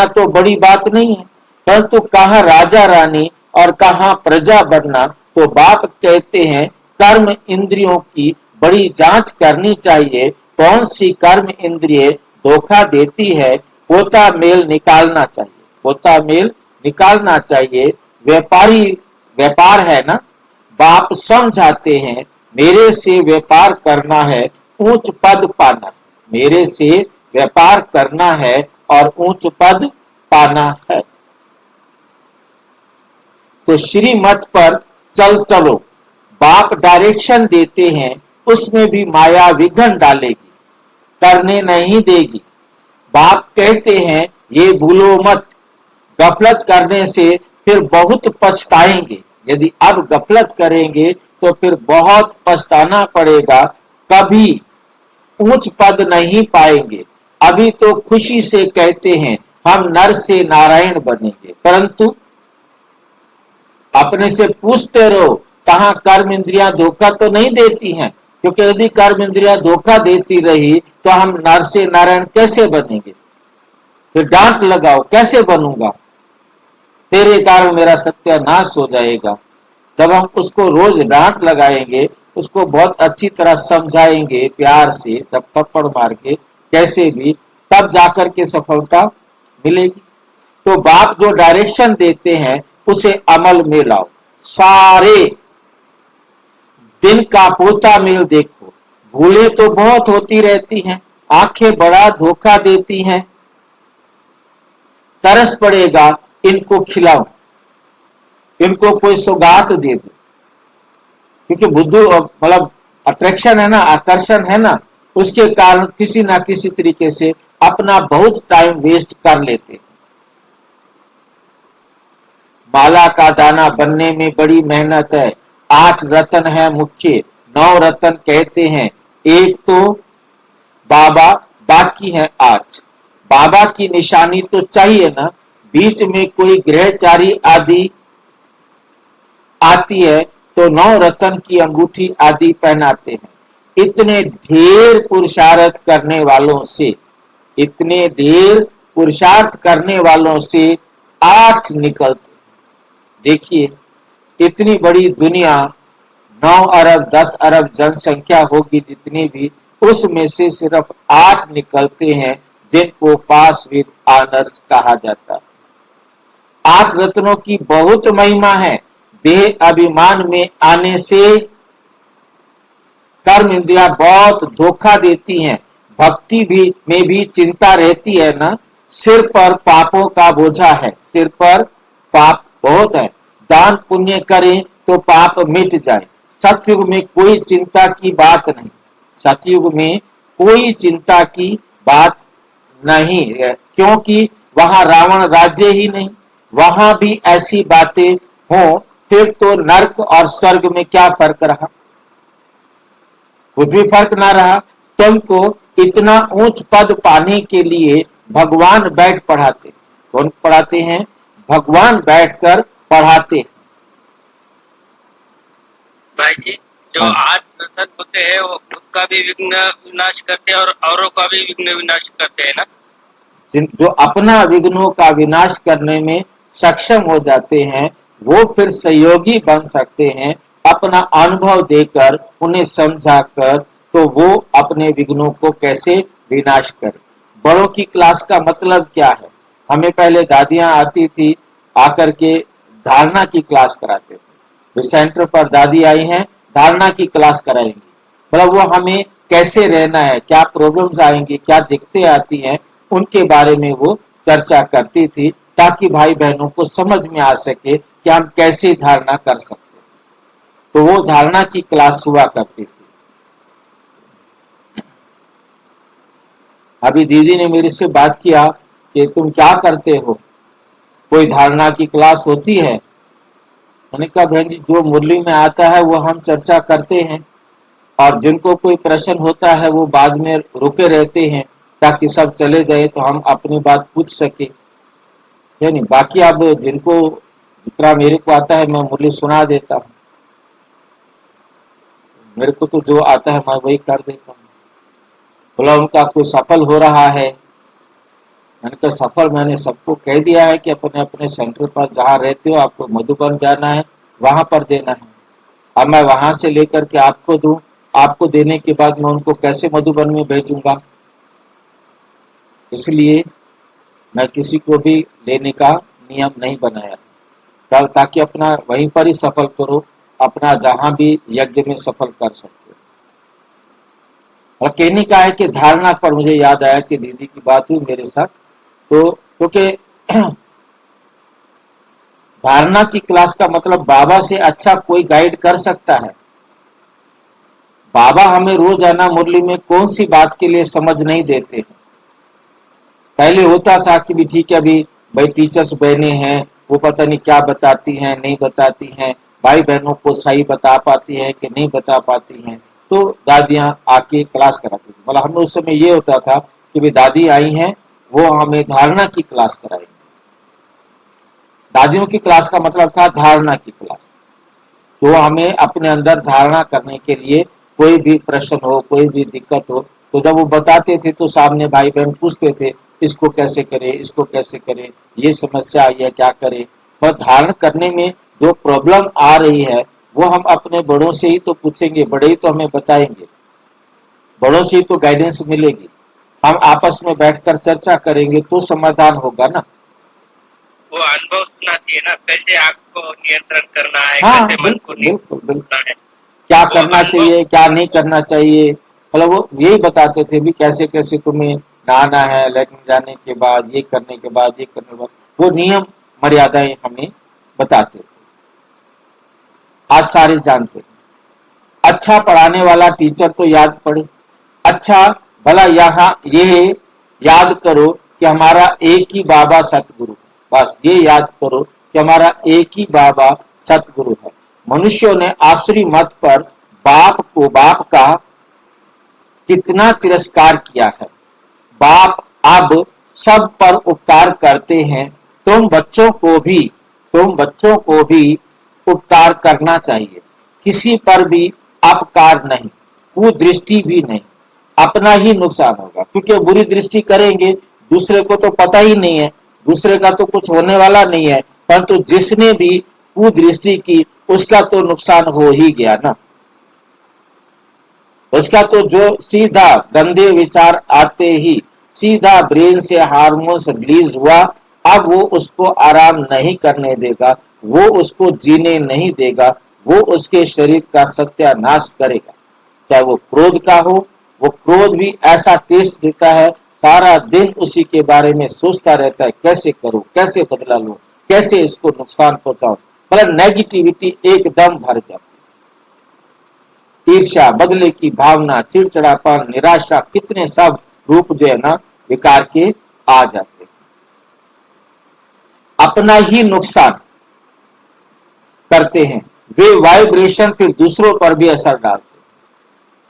तो बड़ी बात नहीं है, परंतु कहाँ राजा रानी और कहाँ प्रजा बनना। तो बाप कहते हैं कर्म इंद्रियों की बड़ी जांच करनी चाहिए। कौन सी कर्म इंद्रिय धोखा देती है, पोता मेल निकालना चाहिए, पोता मेल निकालना चाहिए। व्यापार है ना, बाप समझाते हैं मेरे से व्यापार करना है, ऊंच पद पाना, मेरे से व्यापार करना है और ऊंच पद पाना है। तो श्रीमत पर चलो। बाप डायरेक्शन देते हैं, उसमें भी माया विघ्न डालेगी, करने नहीं देगी। बाप कहते हैं ये भूलो मत, गफलत करने से फिर बहुत पछताएंगे। यदि अब गफलत करेंगे तो फिर बहुत पछताना पड़ेगा, कभी ऊंच पद नहीं पाएंगे। अभी तो खुशी से कहते हैं हम नर से नारायण बनेंगे, परंतु अपने से पूछते रहो कहाँ कर्म इंद्रियां धोखा तो नहीं देती हैं, क्योंकि यदि कर्म इंद्रियां धोखा देती रही तो हम नर से नारायण कैसे बनेंगे। फिर डांट लगाओ, कैसे बनूंगा, तेरे कारण मेरा सत्यानाश हो जाएगा। जब हम उसको रोज डांट लगाएंगे, उसको बहुत अच्छी तरह समझाएंगे प्यार से, तब थप्पड़ मार के कैसे भी, तब जाकर के सफलता मिलेगी। तो बाप जो डायरेक्शन देते हैं उसे अमल में लाओ। सारे दिन का पोता मिल देखो, भूले तो बहुत होती रहती हैं, आंखें बड़ा धोखा देती हैं, तरस पड़ेगा इनको खिलाओ, इनको कोई सौगात दे दो, क्योंकि बुद्धू मतलब अट्रैक्शन है ना, आकर्षण है ना, उसके कारण किसी ना किसी तरीके से अपना बहुत टाइम वेस्ट कर लेते। माला का दाना बनने में बड़ी मेहनत है। 8 रत्न है मुख्य, 9 रत्न कहते हैं, एक तो बाबा, बाकी है 8। बाबा की निशानी तो चाहिए ना, बीच में कोई ग्रहचारी आदि आती है तो 9 रत्न की अंगूठी आदि पहनाते हैं। इतने ढेर पुरुषार्थ करने वालों से, इतने ढेर पुरुषार्थ करने वालों से 8 निकलते। देखिए इतनी बड़ी दुनिया, 9 अरब 10 अरब जनसंख्या होगी जितनी भी, उसमें से सिर्फ 8 निकलते हैं जिनको पास विद ऑनर्स कहा जाता है। 8 रत्नों की बहुत महिमा है। देह अभिमान में आने से कर्म इंद्रियां बहुत धोखा देती हैं। भक्ति भी में भी चिंता रहती है ना, सिर पर पापों का बोझा है, सिर पर पाप बहुत है। दान पुण्य करें तो पाप मिट जाए। सतयुग में कोई चिंता की बात नहीं, सतयुग में कोई चिंता की बात नहीं है, क्योंकि वहां रावण राज्य ही नहीं। वहां भी ऐसी बातें हों फिर तो नरक और स्वर्ग में क्या फर्क रहा, कुछ भी फर्क ना रहा। तुमको इतना ऊंच पद पाने के लिए भगवान बैठ पढ़ाते। कौन पढ़ाते हैं? भगवान बैठकर पढ़ाते। भाई जी, जो हाँ। 8 रत्न होते हैं वो खुद का भी विघ्न विनाश करते हैं और औरों का भी विघ्न विनाश करते हैं ना। जो अपना विघ्नों का विनाश करने में सक्षम हो जाते हैं वो फिर सहयोगी बन सकते हैं, अपना अनुभव देकर उन्हें समझाकर, तो वो अपने विघ्नों को कैसे विनाश करें। बड़ों की क्लास का मतलब क्या है? हमें पहले दादियां आती थी, आकर के धारणा की क्लास कराते थे। सेंटर पर दादी आई हैं, धारणा की क्लास कराएंगी, मतलब वो हमें कैसे रहना है, क्या प्रॉब्लम्स आएंगी, क्या दिक्कतें आती हैं, उनके बारे में वो चर्चा करती थी, ताकि भाई बहनों को समझ में आ सके कि हम कैसे धारणा कर सकते हैं। तो वो धारणा की क्लास हुआ करती थी। अभी दीदी ने मेरे से बात किया कि तुम क्या करते हो, कोई धारणा की क्लास होती है? मैंने कहा बहन जी, जो मुरली में आता है वो हम चर्चा करते हैं, और जिनको कोई प्रश्न होता है वो बाद में रुके रहते हैं ताकि सब चले जाए तो हम अपनी बात पूछ सके, है नहीं। बाकी अब जिनको जितना मेरे को आता है मैं मुरली सुना देता हूँ, मेरे को तो जो आता है मैं वही कर देता हूँ। बोला उनका कोई सफल हो रहा है? मैंने कहा सफल मैंने सबको कह दिया है कि अपने अपने सेंटर पर जहाँ रहते हो आपको मधुबन जाना है, वहां पर देना है। अब मैं वहां से लेकर के आपको दूं, आपको देने के बाद मैं उनको कैसे मधुबन में भेजूंगा? इसलिए मैं किसी को भी लेने का नियम नहीं बनाया, तब ताकि अपना वहीं पर ही सफल करो, अपना जहां भी यज्ञ में सफल कर सकते हो। और कहने का है कि धारणा पर मुझे याद आया कि दीदी की बात हुई मेरे साथ, तो क्योंकि धारणा की क्लास का मतलब बाबा से अच्छा कोई गाइड कर सकता है? बाबा हमें रोजाना मुरली में कौन सी बात के लिए समझ नहीं देते हैं। पहले होता था कि भी ठीक है, अभी भाई टीचर्स बहने हैं, वो पता नहीं क्या बताती हैं नहीं बताती हैं, भाई बहनों को सही बता पाती है कि नहीं बता पाती हैं, तो दादियां आके क्लास कराती थी। मतलब हमें उस समय ये होता था कि भी दादी आई हैं, वो हमें धारणा की क्लास कराएंगे। दादियों की क्लास का मतलब था धारणा की क्लास, तो हमें अपने अंदर धारणा करने के लिए कोई भी प्रश्न हो, कोई भी दिक्कत हो, तो जब वो बताते थे तो सामने भाई बहन पूछते थे, इसको कैसे करे, इसको कैसे करे, ये समस्या आई है क्या करे। पर धारण करने में जो प्रॉब्लम आ रही है वो हम अपने बड़ों से ही तो पूछेंगे, बड़े ही तो हमें बताएंगे, बड़ों से ही तो गाइडेंस मिलेगी। हम आपस में बैठकर चर्चा करेंगे तो समाधान होगा ना। वो अनुभव सुनना चाहिए ना, कैसे आग को नियंत्रण करना है, हाँ कैसे मन को बिल्कुल बिल्कुल नियंत्रण बिल्कुल, करना है। क्या वो करना अनुभव चाहिए क्या नहीं करना चाहिए, मतलब वो यही बताते थे भी कैसे कैसे तुम्हें नहाना है, लेटरिन जाने के बाद, ये करने के बाद, ये करने के बाद, वो नियम मर्यादाएं हमें बताते थे। आज सारे जानते हैं। अच्छा पढ़ाने वाला टीचर तो याद पड़े, अच्छा भला यहाँ ये याद करो कि हमारा एक ही बाबा सतगुरु है, बस ये याद करो कि हमारा एक ही बाबा सतगुरु है। मनुष्यों ने आसुरी मत पर बाप का कितना तिरस्कार किया है। बाप अब सब पर उपकार करते हैं, तुम बच्चों को भी उपकार करना चाहिए। किसी पर भी अपकार नहीं, कुदृष्टि भी नहीं, अपना ही नुकसान होगा। क्योंकि बुरी दृष्टि करेंगे दूसरे को तो पता ही नहीं है, दूसरे का तो कुछ होने वाला नहीं है, परंतु जिसने भी कुदृष्टि की उसका तो नुकसान हो ही गया ना। उसका तो जो सीधा गंदे विचार आते ही सीधा ब्रेन से हार्मोन्स रिलीज हुआ, अब वो उसको आराम नहीं करने देगा, वो उसको जीने नहीं देगा, वो उसके शरीर का सत्यानाश करेगा। चाहे वो क्रोध का हो, वो क्रोध भी ऐसा टेस्ट देता है, सारा दिन उसी के बारे में सोचता रहता है, कैसे करूं, कैसे बदला लूं, कैसे इसको नुकसान पहुंचाऊं, मतलब नेगेटिविटी एकदम भर जाती। ईर्ष्या, बदले की भावना, चिड़चिड़ापन, निराशा, कितने सब रूप जो है ना विकार के आ जाते हैं। अपना ही नुकसान करते हैं, वे वाइब्रेशन फिर दूसरों पर भी असर डालते हैं।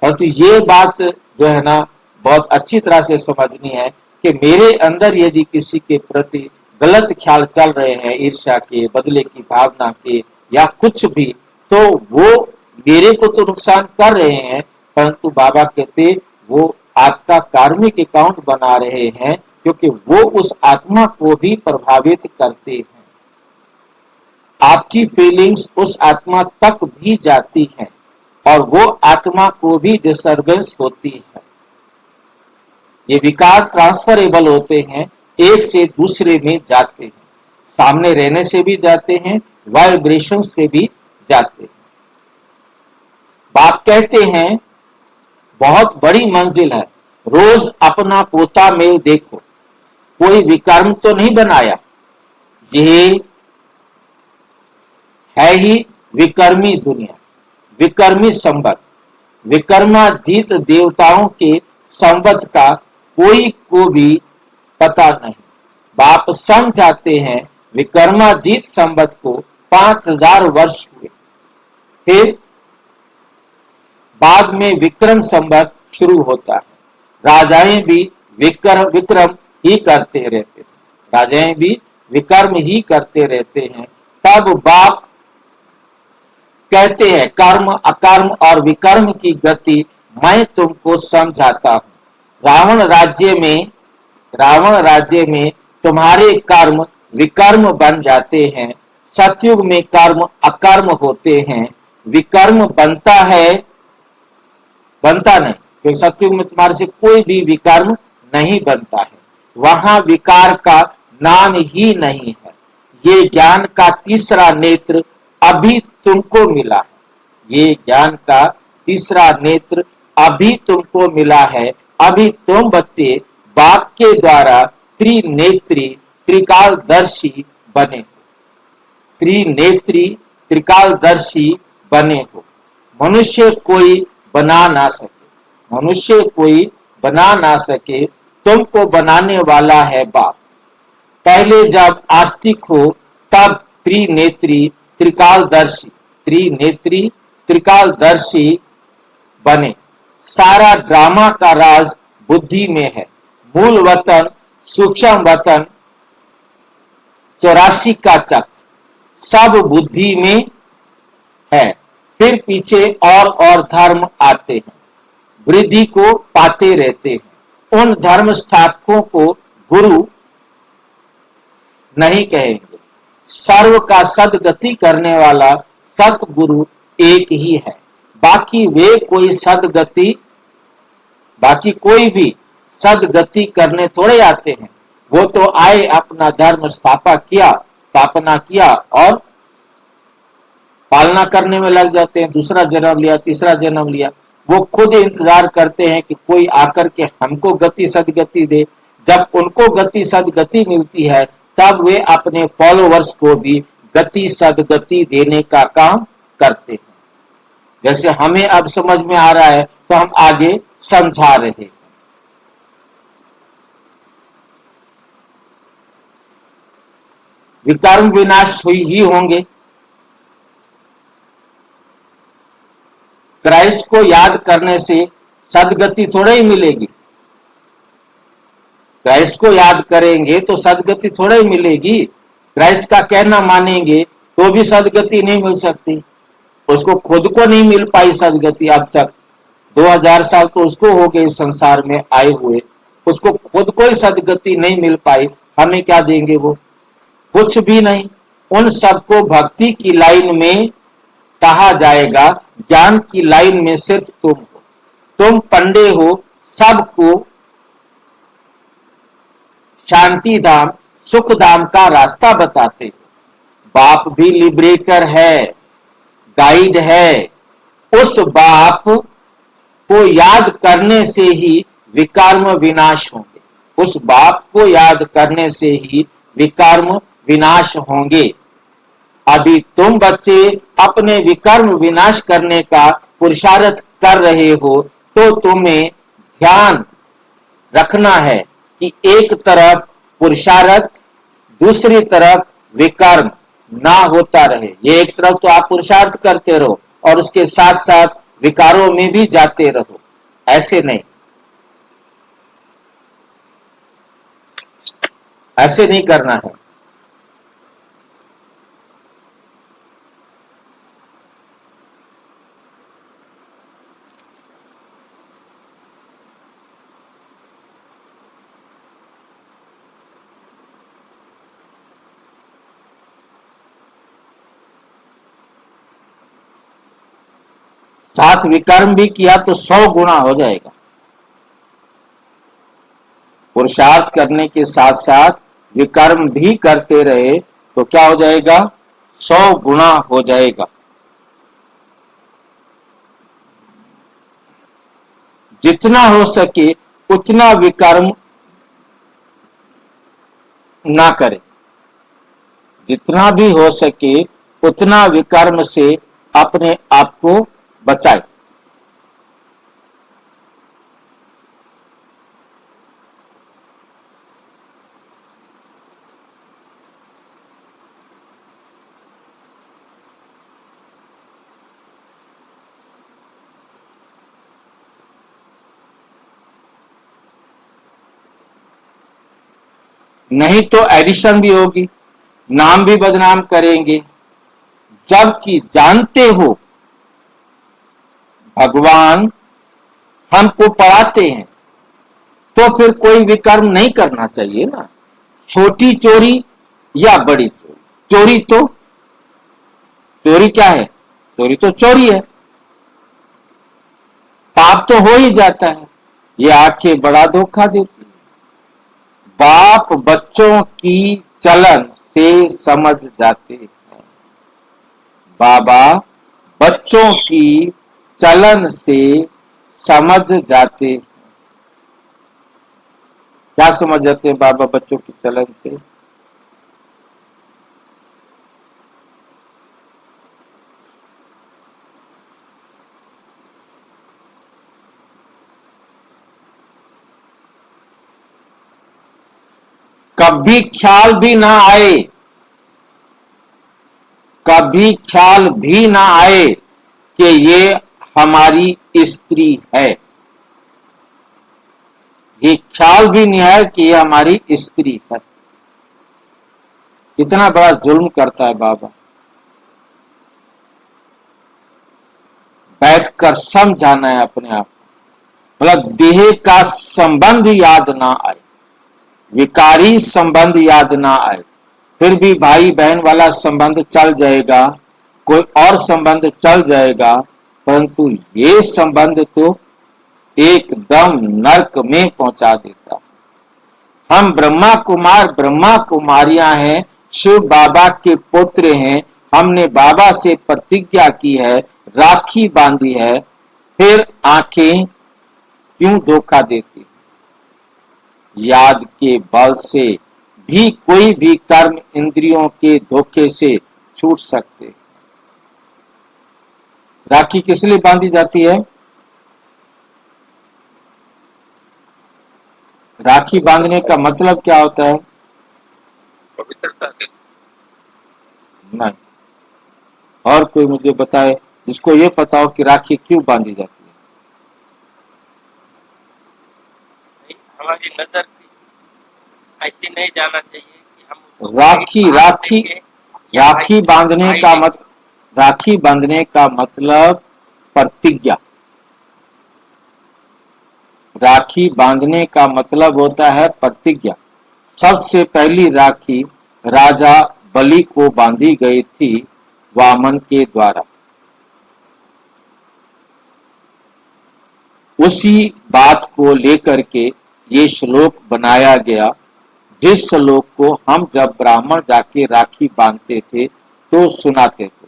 और तो ये बात जो है ना बहुत अच्छी तरह से समझनी है कि मेरे अंदर यदि किसी के प्रति गलत ख्याल चल रहे हैं, ईर्ष्या के, बदले की भावना के या कुछ भी, तो वो मेरे को तो नुकसान कर रहे हैं, परंतु बाबा कहते वो आपका कार्मिक अकाउंट बना रहे हैं, क्योंकि वो उस आत्मा को भी प्रभावित करते हैं। आपकी फीलिंग्स उस आत्मा तक भी जाती हैं और वो आत्मा को भी डिस्टर्बेंस होती है। ये विकार ट्रांसफरेबल होते हैं, एक से दूसरे में जाते हैं, सामने रहने से भी जाते हैं, वाइब्रेशन से भी जाते हैं। बाप कहते हैं बहुत बड़ी मंजिल है, रोज अपना पोता मेल देखो, कोई विकर्म तो नहीं बनाया, ये है ही विकर्मी दुनिया, विकर्मी संबत, विकर्माजीत देवताओं के संबत का कोई को भी पता नहीं। बाप समझाते हैं विकर्माजीत संबत को 5000 वर्ष हुए, फिर बाद में विक्रम संबत शुरू होता है। राजाएं भी विक्रम ही करते रहते हैं, राजाएं भी विकर्म ही करते रहते हैं। तब बाप कहते हैं कर्म अकर्म और विकर्म की गति मैं तुमको समझाता हूं। रावण राज्य में तुम्हारे कर्म विकर्म बन जाते हैं, सतयुग में कर्म अकर्म होते हैं। विकर्म बनता नहीं, क्योंकि सतयुग में तुम्हारे से कोई भी विकर्म नहीं बनता है, वहां विकार का नाम ही नहीं है। ये ज्ञान का तीसरा नेत्र अभी तुमको मिला है, ये ज्ञान का तीसरा नेत्र अभी तुमको मिला है। अभी तुम बच्चे बाप के द्वारा त्रिनेत्री त्रिकालदर्शी बने हो, त्रिनेत्री त्रिकालदर्शी बने हो। मनुष्य कोई बना ना सके, तुमको बनाने वाला है बाप। पहले जब आस्तिक हो तब त्रिनेत्री त्रिकालदर्शी बने। सारा ड्रामा का राज बुद्धि में है, मूल वतन सूक्ष्म वतन 84 का चक्र सब बुद्धि में है। फिर पीछे और धर्म आते हैं, वृद्धि को पाते रहते हैं। उन धर्म स्थापकों को गुरु नहीं कहेंगे। सर्व का सदगति करने वाला सतगुरु एक ही है। बाकी कोई भी सदगति करने थोड़े आते हैं। वो तो आए, अपना धर्म स्थापना किया और पालना करने में लग जाते हैं। दूसरा जन्म लिया, तीसरा जन्म लिया। वो खुद इंतजार करते हैं कि कोई आकर के हमको गति सदगति दे। जब उनको गति सदगति मिलती है तब वे अपने फॉलोवर्स को भी गति सदगति देने का काम करते हैं। जैसे हमें अब समझ में आ रहा है तो हम आगे समझा रहे हैं। विकर्म विनाश ही होंगे। क्राइस्ट को याद करने से सदगति थोड़ा ही मिलेगी। क्राइस्ट को याद करेंगे तो सदगति थोड़ा ही मिलेगी। क्राइस्ट का कहना मानेंगे तो भी सदगति नहीं मिल सकती। उसको खुद को नहीं मिल पाई सदगति अब तक। 2000 साल तो उसको हो गए संसार में आए हुए, उसको खुद को ही सदगति नहीं मिल पाई। हमें क्या देंगे वो? कुछ भी नहीं। उन सबको भक्ति की लाइन में कहा जाएगा। ज्ञान की लाइन में सिर्फ तुम हो। तुम पंडे हो, सबको शांति धाम सुख धाम का रास्ता बताते हो। बाप भी लिबरेटर है, गाइड है। उस बाप को याद करने से ही विकर्म विनाश होंगे। उस बाप को याद करने से ही विकर्म विनाश होंगे। अभी तुम बच्चे अपने विकर्म विनाश करने का पुरुषार्थ कर रहे हो, तो तुम्हें ध्यान रखना है कि एक तरफ पुरुषार्थ, दूसरी तरफ विकर्म ना होता रहे। ये एक तरफ तो आप पुरुषार्थ करते रहो और उसके साथ साथ विकारों में भी जाते रहो। ऐसे नहीं, ऐसे नहीं करना है। साथ विकर्म भी किया तो 100 गुना हो जाएगा। पुरुषार्थ करने के साथ साथ विकर्म भी करते रहे तो क्या हो जाएगा? 100 गुना हो जाएगा। जितना हो सके उतना विकर्म ना करे। जितना भी हो सके उतना विकर्म से अपने आप को बचाए। नहीं तो एडिशन भी होगी, नाम भी बदनाम करेंगे। जबकि जानते हो भगवान हमको पढ़ाते हैं तो फिर कोई विकर्म नहीं करना चाहिए ना। छोटी चोरी या बड़ी चोरी, चोरी क्या है? चोरी तो चोरी है, पाप तो हो ही जाता है। ये आंखें बड़ा धोखा देती है। बाप बच्चों की चलन से समझ जाते हैं। बाबा बच्चों की चलन से समझ जाते हैं। क्या समझ जाते हैं बाबा बच्चों की चलन से? कभी ख्याल भी ना आए, कभी ख्याल भी ना आए कि ये हमारी स्त्री है। ये ख्याल भी नहीं है कि ये हमारी स्त्री है। कितना बड़ा जुल्म करता है बाबा। बैठकर समझाना है अपने आप को। मतलब देह का संबंध याद ना आए, विकारी संबंध याद ना आए, फिर भी भाई बहन वाला संबंध चल जाएगा, कोई और संबंध चल जाएगा, परंतु ये संबंध तो एकदम नरक में पहुंचा देता है। हम ब्रह्मा कुमार ब्रह्मा कुमारियां हैं, शिव बाबा के पुत्र हैं, हमने बाबा से प्रतिज्ञा की है, राखी बांधी है, फिर आंखें क्यों धोखा देती? याद के बल से भी कोई भी कर्म इंद्रियों के धोखे से छूट सकते। राखी किस लिए बांधी जाती है? राखी बांधने का मतलब क्या होता है? पवित्रता के नहीं, और कोई मुझे बताए जिसको ये पता हो कि राखी क्यों बांधी जाती है। हमारी नजर ऐसी नहीं जाना चाहिए कि हम राखी बांधने का राखी बांधने का मतलब प्रतिज्ञा। राखी बांधने का मतलब होता है प्रतिज्ञा। सबसे पहली राखी राजा बलि को बांधी गई थी वामन के द्वारा। उसी बात को लेकर के ये श्लोक बनाया गया, जिस श्लोक को हम जब ब्राह्मण जाके राखी बांधते थे तो सुनाते थे।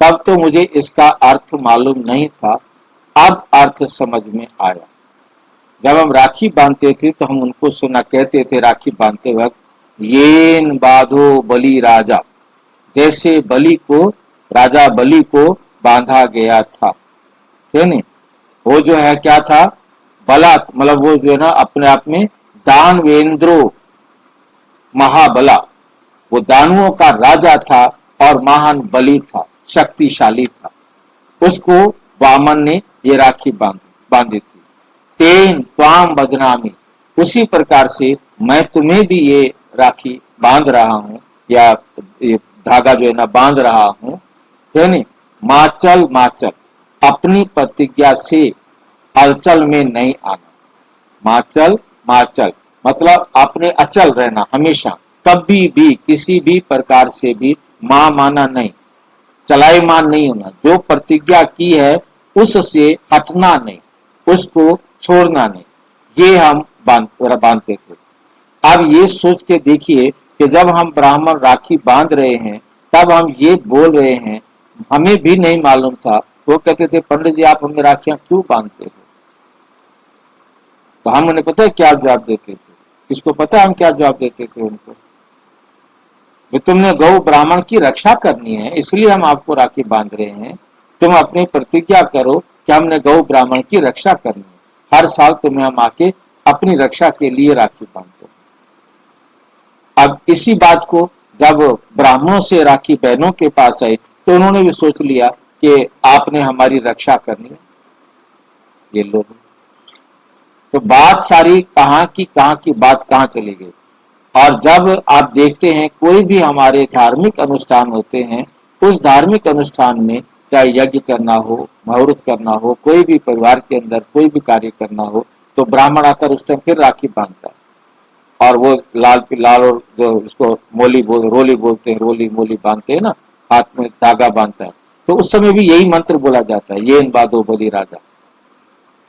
तब तो मुझे इसका अर्थ मालूम नहीं था, अब अर्थ समझ में आया। जब हम राखी बांधते थे तो हम उनको सुना करते थे राखी बांधते वक्त, येन बाधो बलि राजा, जैसे राजा बलि को बांधा गया था। वो जो है क्या था? बला, मतलब वो जो है ना अपने आप में दानवेंद्रो महाबला, वो दानुओं का राजा था और महान बलि था, शक्तिशाली था। उसको वामन ने ये राखी बांधी थी। तेन त्वाम बदनामी, उसी प्रकार से मैं तुम्हें भी ये राखी बांध रहा हूं, या ये धागा जो है ना बांध रहा हूं। माचल माचल, अपनी प्रतिज्ञा से हलचल में नहीं आना। माचल माचल मतलब अपने अचल रहना, हमेशा कभी भी किसी भी प्रकार से भी माना नहीं, चलायमान नहीं होना। जो प्रतिज्ञा की है उससे हटना नहीं, उसको छोड़ना नहीं, ये हम बांधते थे। अब ये सोच के देखिए कि जब हम ब्राह्मण राखी बांध रहे हैं तब हम ये बोल रहे हैं, हमें भी नहीं मालूम था। वो कहते थे पंडित जी आप हमें राखियां क्यों बांधते हो? तो हम उन्हें पता है क्या जवाब देते थे? किसको पता है हम क्या जवाब देते थे उनको? तुमने गौ ब्राह्मण की रक्षा करनी है इसलिए हम आपको राखी बांध रहे हैं। तुम अपनी प्रतिज्ञा करो कि हमने गौ ब्राह्मण की रक्षा करनी है, हर साल तुम्हें हम आके अपनी रक्षा के लिए राखी बांधते हैं। अब इसी बात को जब ब्राह्मणों से राखी बहनों के पास आई तो उन्होंने भी सोच लिया कि आपने हमारी रक्षा करनी है। ये लोग तो बात सारी कहाँ की बात कहाँ चली गई। और जब आप देखते हैं कोई भी हमारे धार्मिक अनुष्ठान होते हैं, उस धार्मिक अनुष्ठान में चाहे यज्ञ करना हो, मुहूर्त करना हो, कोई भी परिवार के अंदर कोई भी कार्य करना हो, तो ब्राह्मण आकर उस टाइम फिर राखी बांधता है। और वो लाल और जो उसको रोली बोलते हैं, रोली मोली बांधते हैं ना, हाथ में धागा बांधता है। तो उस समय भी यही मंत्र बोला जाता है, ये बाधो बलि राजा।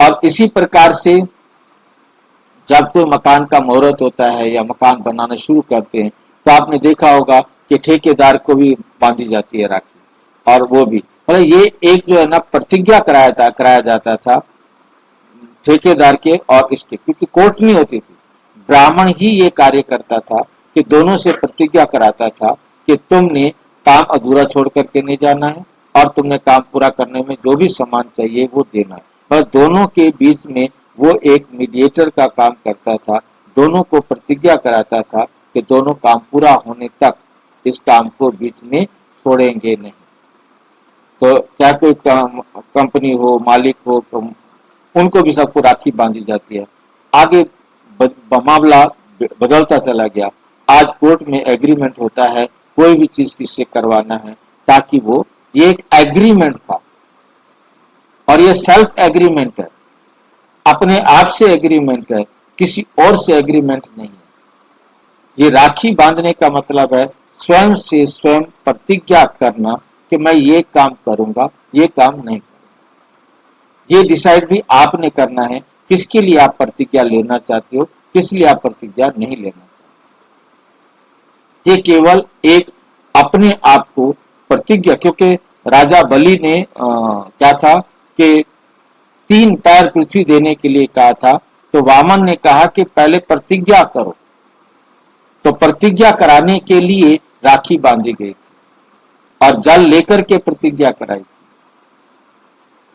और इसी प्रकार से जब कोई मकान का मुहूर्त होता है या मकान बनाना शुरू करते हैं तो आपने देखा होगा कि ठेकेदार को भी बांधी जाती है राखी। और वो भी मतलब ये एक जो है ना प्रतिज्ञा कराया जाता था ठेकेदार के और इसके, क्योंकि कोर्ट नहीं होती थी, ब्राह्मण ही ये कार्य करता था कि दोनों से प्रतिज्ञा कराता था कि तुमने काम अधूरा छोड़ करके नहीं जाना है और तुमने काम पूरा करने में जो भी सामान चाहिए वो देना है। पर दोनों के बीच में वो एक मीडिएटर का काम करता था, दोनों को प्रतिज्ञा कराता था कि दोनों काम पूरा होने तक इस काम को बीच में छोड़ेंगे नहीं। तो चाहे कोई कंपनी हो, मालिक हो, तो उनको भी सबको राखी बांधी जाती है। आगे मामला बदलता चला गया। आज कोर्ट में एग्रीमेंट होता है, कोई भी चीज किससे करवाना है, ताकि वो ये एक एग्रीमेंट था और ये सेल्फ एग्रीमेंट है, अपने आप से एग्रीमेंट है, किसी और से एग्रीमेंट नहीं है। ये राखी बांधने का मतलब है स्वयं से स्वयं प्रतिज्ञा करना कि मैं ये काम करूंगा, ये काम नहीं करूंगा। ये डिसाइड भी आपने करना है किसके लिए आप प्रतिज्ञा लेना चाहते हो, किस लिए आप प्रतिज्ञा नहीं लेना चाहते। ये केवल एक अपने आप को प्रतिज्ञा, क्योंकि राजा बलि ने क्या था कि 3 पैर पृथ्वी देने के लिए कहा था, तो वामन ने कहा कि पहले प्रतिज्ञा करो। तो प्रतिज्ञा कराने के लिए राखी बांधी गई थी और जल लेकर के प्रतिज्ञा कराई थी।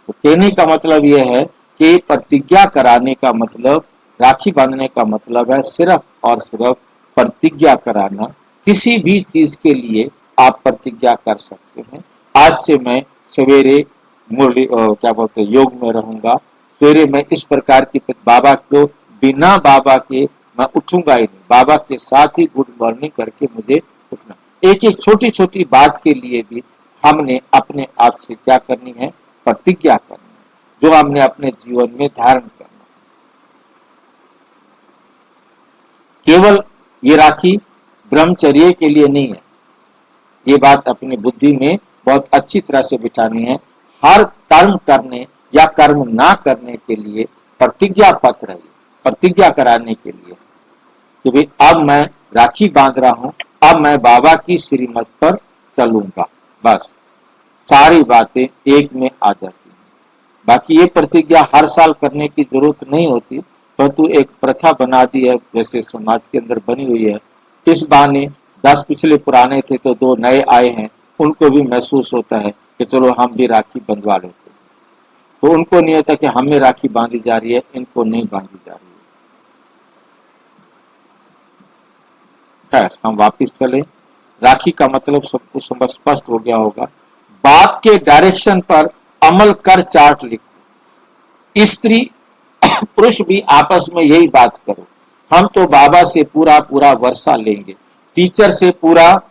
तो कहने का मतलब यह है कि प्रतिज्ञा कराने का मतलब, राखी बांधने का मतलब है सिर्फ और सिर्फ प्रतिज्ञा कराना। किसी भी चीज के लिए आप प्रतिज्ञा कर सकते हैं। आज से मैं सवेरे मुरली क्या बोलते योग में रहूंगा, सवेरे मैं इस प्रकार की बाबा को बिना बाबा के मैं उठूंगा ही नहीं, बाबा के साथ ही गुड मॉर्निंग करके मुझे उठना। एक एक छोटी छोटी बात के लिए भी हमने अपने आप से क्या करनी है, प्रतिज्ञा करनी है, जो हमने अपने जीवन में धारण करना है। केवल ये राखी ब्रह्मचर्य के लिए नहीं है, ये बात अपनी बुद्धि में बहुत अच्छी तरह से बिठानी है। हर कर्म करने या कर्म ना करने के लिए प्रतिज्ञा पत्र है, प्रतिज्ञा कराने के लिए कि भाई अब मैं राखी बांध रहा हूं, अब मैं बाबा की श्रीमत पर चलूंगा। बस सारी बातें एक में आ जाती हैं। बाकी ये प्रतिज्ञा हर साल करने की जरूरत नहीं होती, परंतु एक प्रथा बना दी है, जैसे समाज के अंदर बनी हुई है। इस बहाने 10 पिछले पुराने थे तो 2 नए आए हैं, उनको भी महसूस होता है कि चलो हम भी राखी बंधवा लेते हैं। तो उनको नहीं होता कि हमें राखी बांधी जा रही है, इनको नहीं बांधी जा रही है। खैर हम वापिस चले। राखी का मतलब सबको स्पष्ट हो गया होगा। बाप के डायरेक्शन पर अमल कर चार्ट लिखो। स्त्री पुरुष भी आपस में यही बात करो। हम तो बाबा से पूरा पूरा वर्षा लेंगे, टीचर से पूरा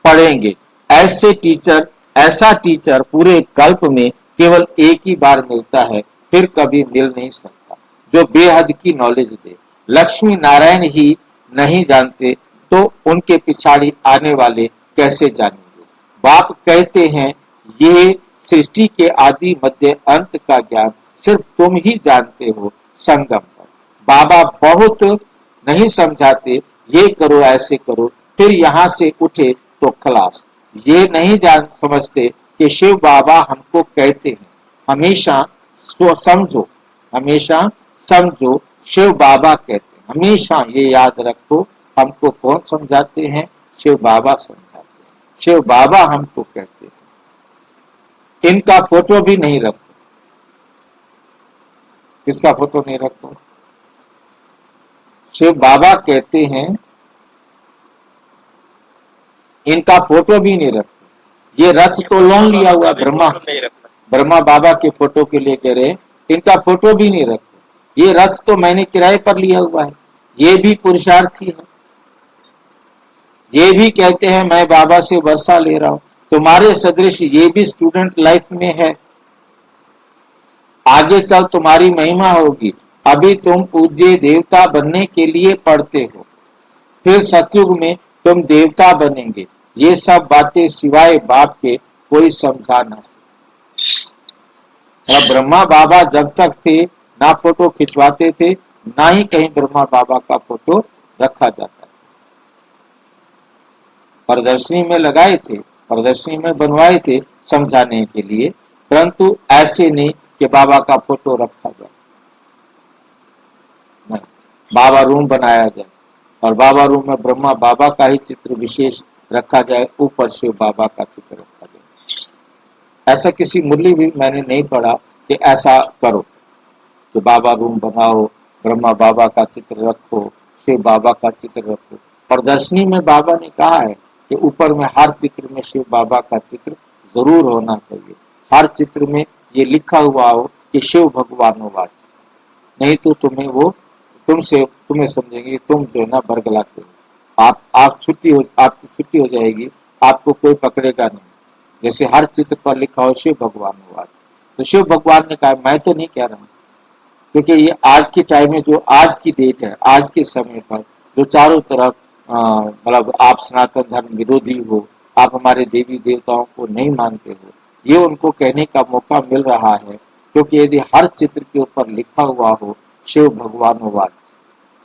पढ़ेंगे। ऐसा टीचर पूरे कल्प में केवल एक ही बार मिलता है, फिर कभी मिल नहीं सकता, जो बेहद की नॉलेज दे। लक्ष्मी नारायण ही नहीं जानते तो उनके पिछाड़ी आने वाले कैसे जानेंगे। बाप कहते हैं ये सृष्टि के आदि मध्य अंत का ज्ञान सिर्फ तुम ही जानते हो संगम पर। बाबा बहुत नहीं समझाते, ये करो ऐसे करो, फिर यहाँ से उठे तो खलास। ये नहीं जान समझते कि शिव बाबा हमको कहते हैं हमेशा समझो, हमेशा समझो, शिव बाबा कहते हैं। हमेशा ये याद रखो, हमको कौन समझाते हैं, शिव बाबा समझाते हैं। शिव बाबा हमको कहते हैं। इनका फोटो भी नहीं रखो। किसका फोटो नहीं रखो? शिव बाबा कहते हैं इनका फोटो भी नहीं रखो। ये रथ तो लोन लिया हुआ ब्रह्मा बाबा के फोटो के लिए कह रहे, इनका फोटो भी नहीं रखो। ये रथ तो मैंने किराए पर लिया हुआ है, ये भी पुरुषार्थी है। ये भी कहते हैं मैं बाबा से वर्षा ले रहा हूं। तुम्हारे सदृश ये भी स्टूडेंट लाइफ में है। आगे चल तुम्हारी महिमा होगी। अभी तुम पूज्य देवता बनने के लिए पढ़ते हो, फिर सतयुग में तुम देवता बनेंगे। ये सब बातें सिवाय बाप के कोई समझा ना सके। ब्रह्मा बाबा जब तक थे ना फोटो खिंचवाते थे, ना ही कहीं ब्रह्मा बाबा का फोटो रखा जाता। प्रदर्शनी में लगाए थे, प्रदर्शनी में बनवाए थे समझाने के लिए, परंतु ऐसे नहीं कि बाबा का फोटो रखा जाए। नहीं, बाबा रूम बनाया जाए और बाबा रूम में ब्रह्मा बाबा का ही चित्र विशेष रखा जाए, ऊपर शिव बाबा का चित्र रखा जाए। ऐसा किसी मुरली भी मैंने नहीं पढ़ा कि ऐसा करो कि बाबा रूम बनाओ, ब्रह्मा बाबा का चित्र रखो, शिव बाबा का चित्र रखो। प्रदर्शनी में बाबा ने कहा है कि ऊपर में हर चित्र में शिव बाबा का चित्र जरूर होना चाहिए। हर चित्र में ये लिखा हुआ हो कि शिव भगवानोवाच, नहीं तो तुम्हें समझेंगे तुम जो है ना बरगलाते हो। आपकी छुट्टी हो जाएगी, आपको कोई पकड़ेगा नहीं। जैसे हर चित्र पर लिखा हो शिव भगवानोवाच, तो शिव भगवान ने कहा, मैं तो नहीं कह रहा हूँ, क्योंकि ये आज की टाइम में जो आज की डेट है, आज के समय पर जो चारों तरफ मतलब आप सनातन धर्म विरोधी हो, आप हमारे देवी देवताओं को नहीं मानते हो, ये उनको कहने का मौका मिल रहा है। क्योंकि यदि हर चित्र के ऊपर लिखा हुआ हो शिव भगवानोवाच,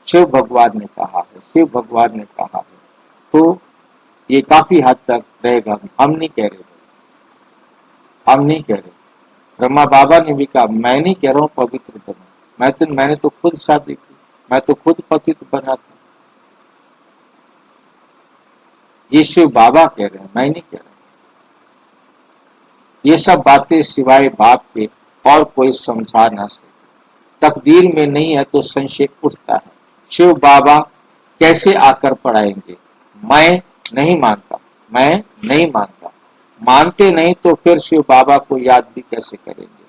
शिव भगवान ने कहा है, शिव भगवान ने कहा है, तो ये काफी हद तक रहेगा। हम नहीं कह रहे, हम नहीं कह रहे, ब्रह्मा बाबा ने भी कहा, मैं नहीं कह रहा हूँ पवित्र बनो, मैंने तो खुद शादी की, मैं तो खुद पतित बना था। ये शिव बाबा कह रहे हैं, मैं नहीं कह रहा। ये सब बातें सिवाय बाप के और कोई समझा ना सके। तकदीर में नहीं है तो संशय उठता है, शिव बाबा कैसे आकर पढ़ाएंगे? मैं नहीं मानता, मैं नहीं मानता। मानते नहीं तो फिर शिव बाबा को याद भी कैसे करेंगे?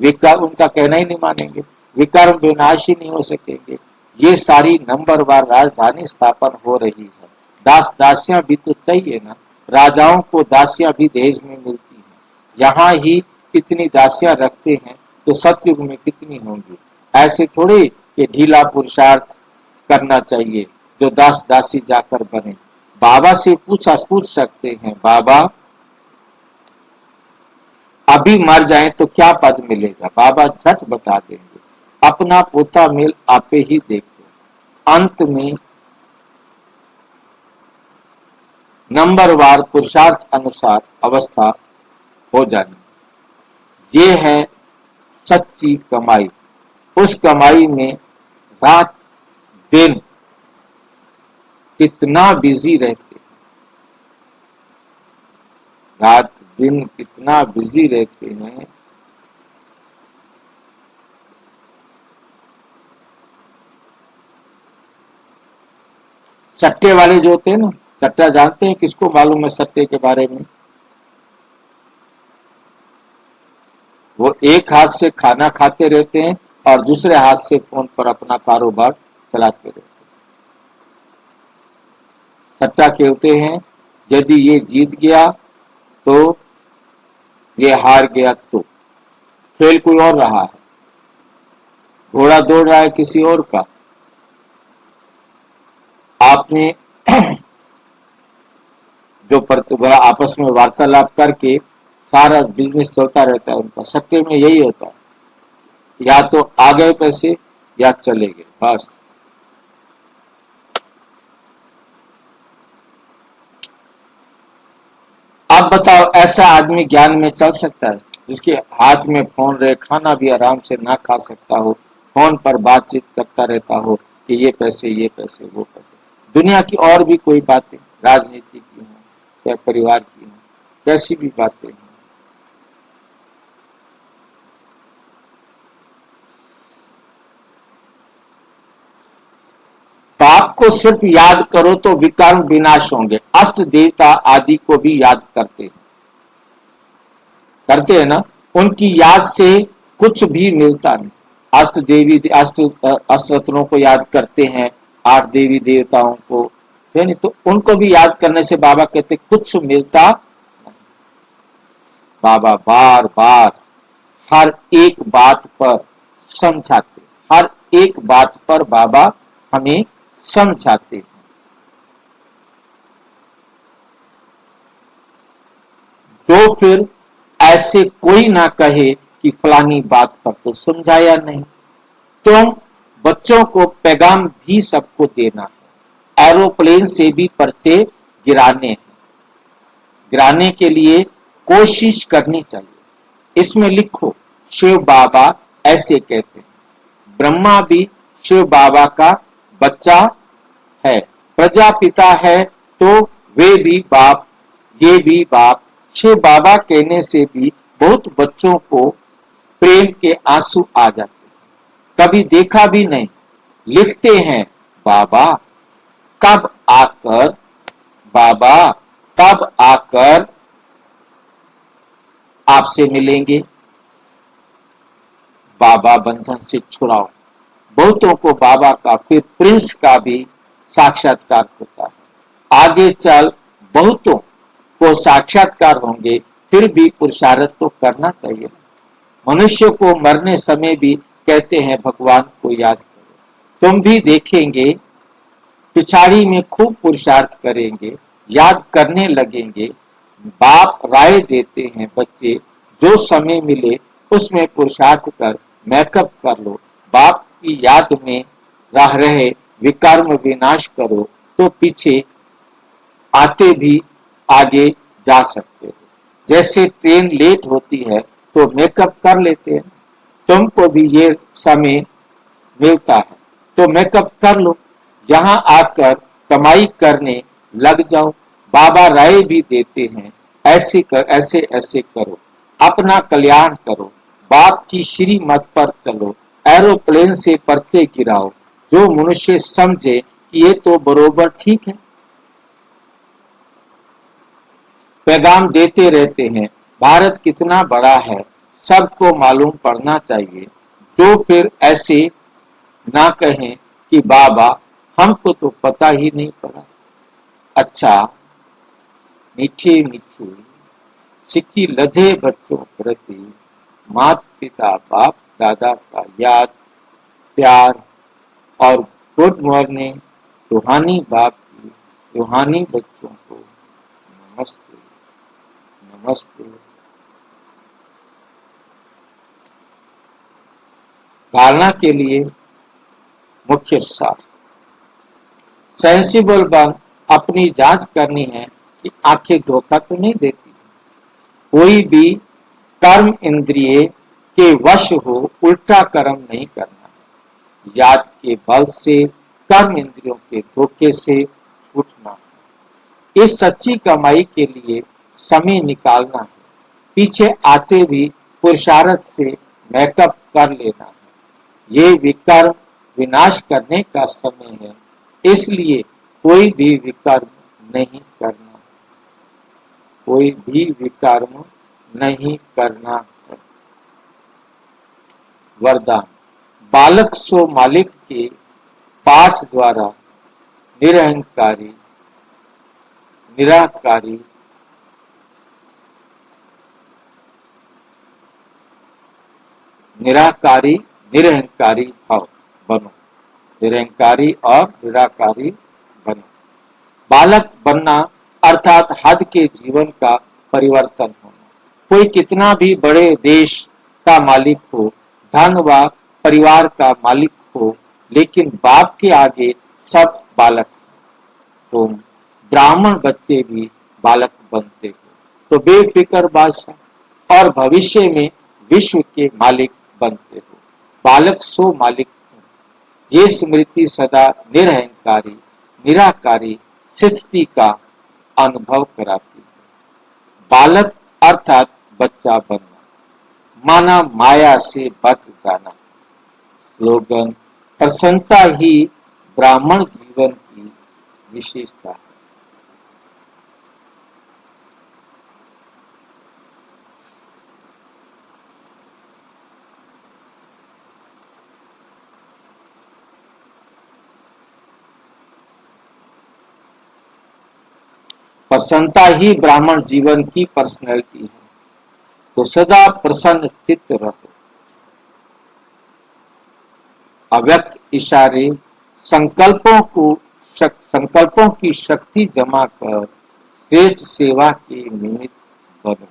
विकार उनका कहना ही नहीं मानेंगे, विकार विनाश ही नहीं हो सकेंगे। ये सारी नंबरवार राजधानी स्थापन हो रही है। दास दासियां भी तो चाहिए ना, राजाओं को दासियां भी दहेज में मिलती हैं। यहाँ ही इतनी दासियां रखते हैं तो सतयुग में कितनी होंगी? ऐसे थोड़े कि ढीला पुरुषार्थ करना चाहिए जो दास दासी जाकर बने। बाबा से पूछ सकते हैं, बाबा अभी मर जाएं तो क्या पद मिलेगा? बाबा झट बता देंगे, अपना पोता मिल आपे ही देखो। अंत में नंबरवार पुरुषार्थ अनुसार अवस्था हो जानी। ये है सच्ची कमाई। उस कमाई में रात दिन कितना बिजी रहते, रात दिन कितना बिजी रहते हैं। सट्टे वाले जो होते हैं ना, सट्टा जानते हैं? किसको मालूम है सट्टे के बारे में? वो एक हाथ से खाना खाते रहते हैं और दूसरे हाथ से फोन पर अपना कारोबार चलाते रहते हैं। सट्टा खेलते हैं, यदि ये जीत गया तो ये हार गया तो खेल कोई और रहा है, घोड़ा दौड़ रहा है किसी और का। आपने जो आपस में वार्तालाप करके सारा बिजनेस चलता रहता है उनका। सट्टे में यही होता है, या तो आ गए पैसे या चले गए, बस। अब बताओ, ऐसा आदमी ज्ञान में चल सकता है जिसके हाथ में फोन रहे, खाना भी आराम से ना खा सकता हो, फोन पर बातचीत करता रहता हो कि ये पैसे वो पैसे। दुनिया की और भी कोई बातें, राजनीति की हो चाहे परिवार की हो, कैसी भी बातें हो, बाप को सिर्फ याद करो तो विकर्म विनाश होंगे। अष्ट देवता आदि को भी याद करते हैं ना, उनकी याद से कुछ भी मिलता नहीं। अष्ट रत्नों को याद करते हैं, 8 देवी देवताओं को, है नहीं? तो उनको भी याद करने से बाबा कहते कुछ मिलता नहीं। बाबा बार बार हर एक बात पर समझाते, हर एक बात पर बाबा हमें समझाते हैं। तो फिर ऐसे कोई ना कहे कि फलानी बात पर तो समझाया नहीं। तुम बच्चों को पैगाम भी सबको देना है। एरोप्लेन से भी पर्चे गिराने हैं, गिराने के लिए कोशिश करनी चाहिए। इसमें लिखो शिव बाबा ऐसे कहते हैं। ब्रह्मा भी शिव बाबा का बच्चा है, प्रजापिता है, तो वे भी बाप, ये भी बाप। शिव बाबा कहने से भी बहुत बच्चों को प्रेम के आंसू आ जाते हैं। कभी देखा भी नहीं, लिखते हैं बाबा कब आकर, बाबा कब आकर आपसे मिलेंगे, बाबा बंधन से छुड़ाओ। बहुतों को बाबा का, फिर प्रिंस का भी साक्षात्कार होता है। आगे चल बहुतों को साक्षात्कार होंगे, फिर भी पुरुषार्थ तो करना चाहिए। मनुष्य को मरने समय भी कहते हैं भगवान को याद करो। तुम भी देखेंगे पिछाड़ी में खूब पुरुषार्थ करेंगे, याद करने लगेंगे। बाप राय देते हैं, बच्चे जो समय मिले उसमें पुरुषार्थ कर मेकअप कर लो, बाप की याद में रह रहे विकर्म विनाश करो, तो पीछे आते भी आगे जा सकते हो। जैसे ट्रेन लेट होती है तो मेकअप कर लेते हैं, तुमको भी ये समय मिलता है तो मेकअप कर लो, यहाँ आकर कमाई करने लग जाओ। बाबा राय भी देते हैं, ऐसे कर, ऐसे ऐसे करो, अपना कल्याण करो, बाप की श्री मत पर चलो, एरोप्लेन से पर्चे गिराओ। जो मनुष्य समझे कि ये तो बरोबर ठीक है, पैगाम देते रहते हैं। भारत कितना बड़ा है सबको मालूम पड़ना चाहिए। जो फिर ऐसे ना कहें कि बाबा हमको तो पता ही नहीं पड़ा। अच्छा, मीठे मीठे सिक्की लधे बच्चों प्रति माता पिता बाप दादा का याद प्यार और गुड मॉर्निंग रूहानी बाप की रूहानी बच्चों को नमस्ते नमस्ते। धारणा के लिए मुख्य सार, सेंसिबल बन अपनी जांच करनी है कि आंखें धोखा तो नहीं देती। कोई भी कर्म इंद्रिय के वश हो उल्टा कर्म नहीं करना है। याद के बल से कर्म इंद्रियों के धोखे से छूटना है। इस सच्ची कमाई के लिए समय निकालना है। पीछे आते भी पुरुषार्थ से मेकअप कर लेना है। ये विकर्म विनाश करने का समय है, इसलिए कोई भी विकर्म नहीं करना, कोई भी विकर्म नहीं करना है। वरदान, बालक सो मालिक के पाठ द्वारा निरहंकारी निराकारी निराकारी निरहंकारी भाव बनो। निरहंकारी और निराकारी बनो। बालक बनना अर्थात हद के जीवन का परिवर्तन होना। कोई कितना भी बड़े देश का मालिक हो, धन व परिवार का मालिक हो, लेकिन बाप के आगे सब बालक हैं। तुम ब्राह्मण बच्चे भी बालक बनते हो तो बेफिक्र बादशाह और भविष्य में विश्व के मालिक बनते हो। बालक सो मालिक हो, ये स्मृति सदा निरहंकारी निराकारी स्थिति का अनुभव कराती है। बालक अर्थात बच्चा बनना, माना माया से बच जाना। स्लोगन, प्रसन्नता ही ब्राह्मण जीवन की विशेषता है। प्रसन्नता ही ब्राह्मण जीवन की पर्सनैलिटी है, तो सदा प्रसन्न चित्त रहो। अव्यक्त इशारे संकल्पों की शक्ति जमा कर श्रेष्ठ सेवा के निमित्त बनो।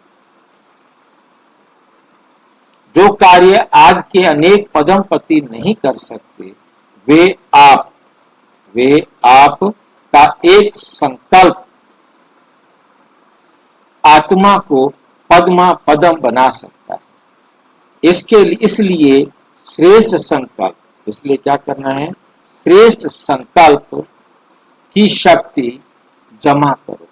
जो कार्य आज के अनेक पदमपति नहीं कर सकते, वे आप का एक संकल्प आत्मा को पदम बना सकता है। इसलिए श्रेष्ठ संकल्प, इसलिए क्या करना है, श्रेष्ठ संकल्प की शक्ति जमा करो।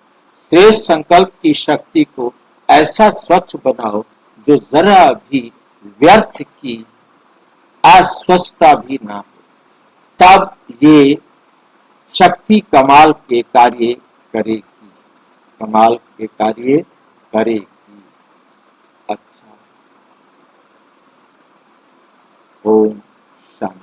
श्रेष्ठ संकल्प की शक्ति को ऐसा स्वच्छ बनाओ जो जरा भी व्यर्थ की अस्वस्थता भी ना हो, तब ये शक्ति कमाल के कार्य करेगी, कमाल के कार्य करेगी। अच्छा, ओम शांति।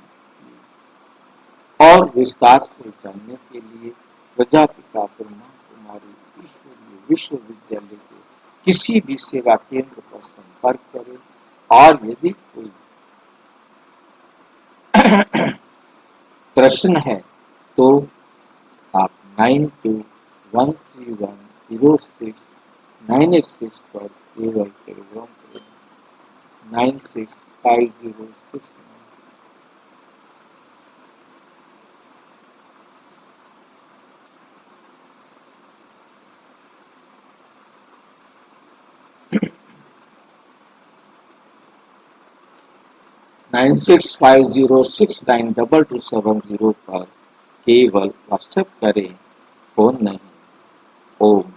और विस्तार से जानने के लिए प्रजापिता ब्रह्मा कुमारी ईश्वरीय विश्वविद्यालय के किसी भी सेवा केंद्र पर संपर्क करें। और यदि कोई प्रश्न है तो 9213106986 पर केवल टेलीग्राम करें 965069। नाइन 9650692270 पर केवल व्हाट्सएप करें, फोन नहीं। ओम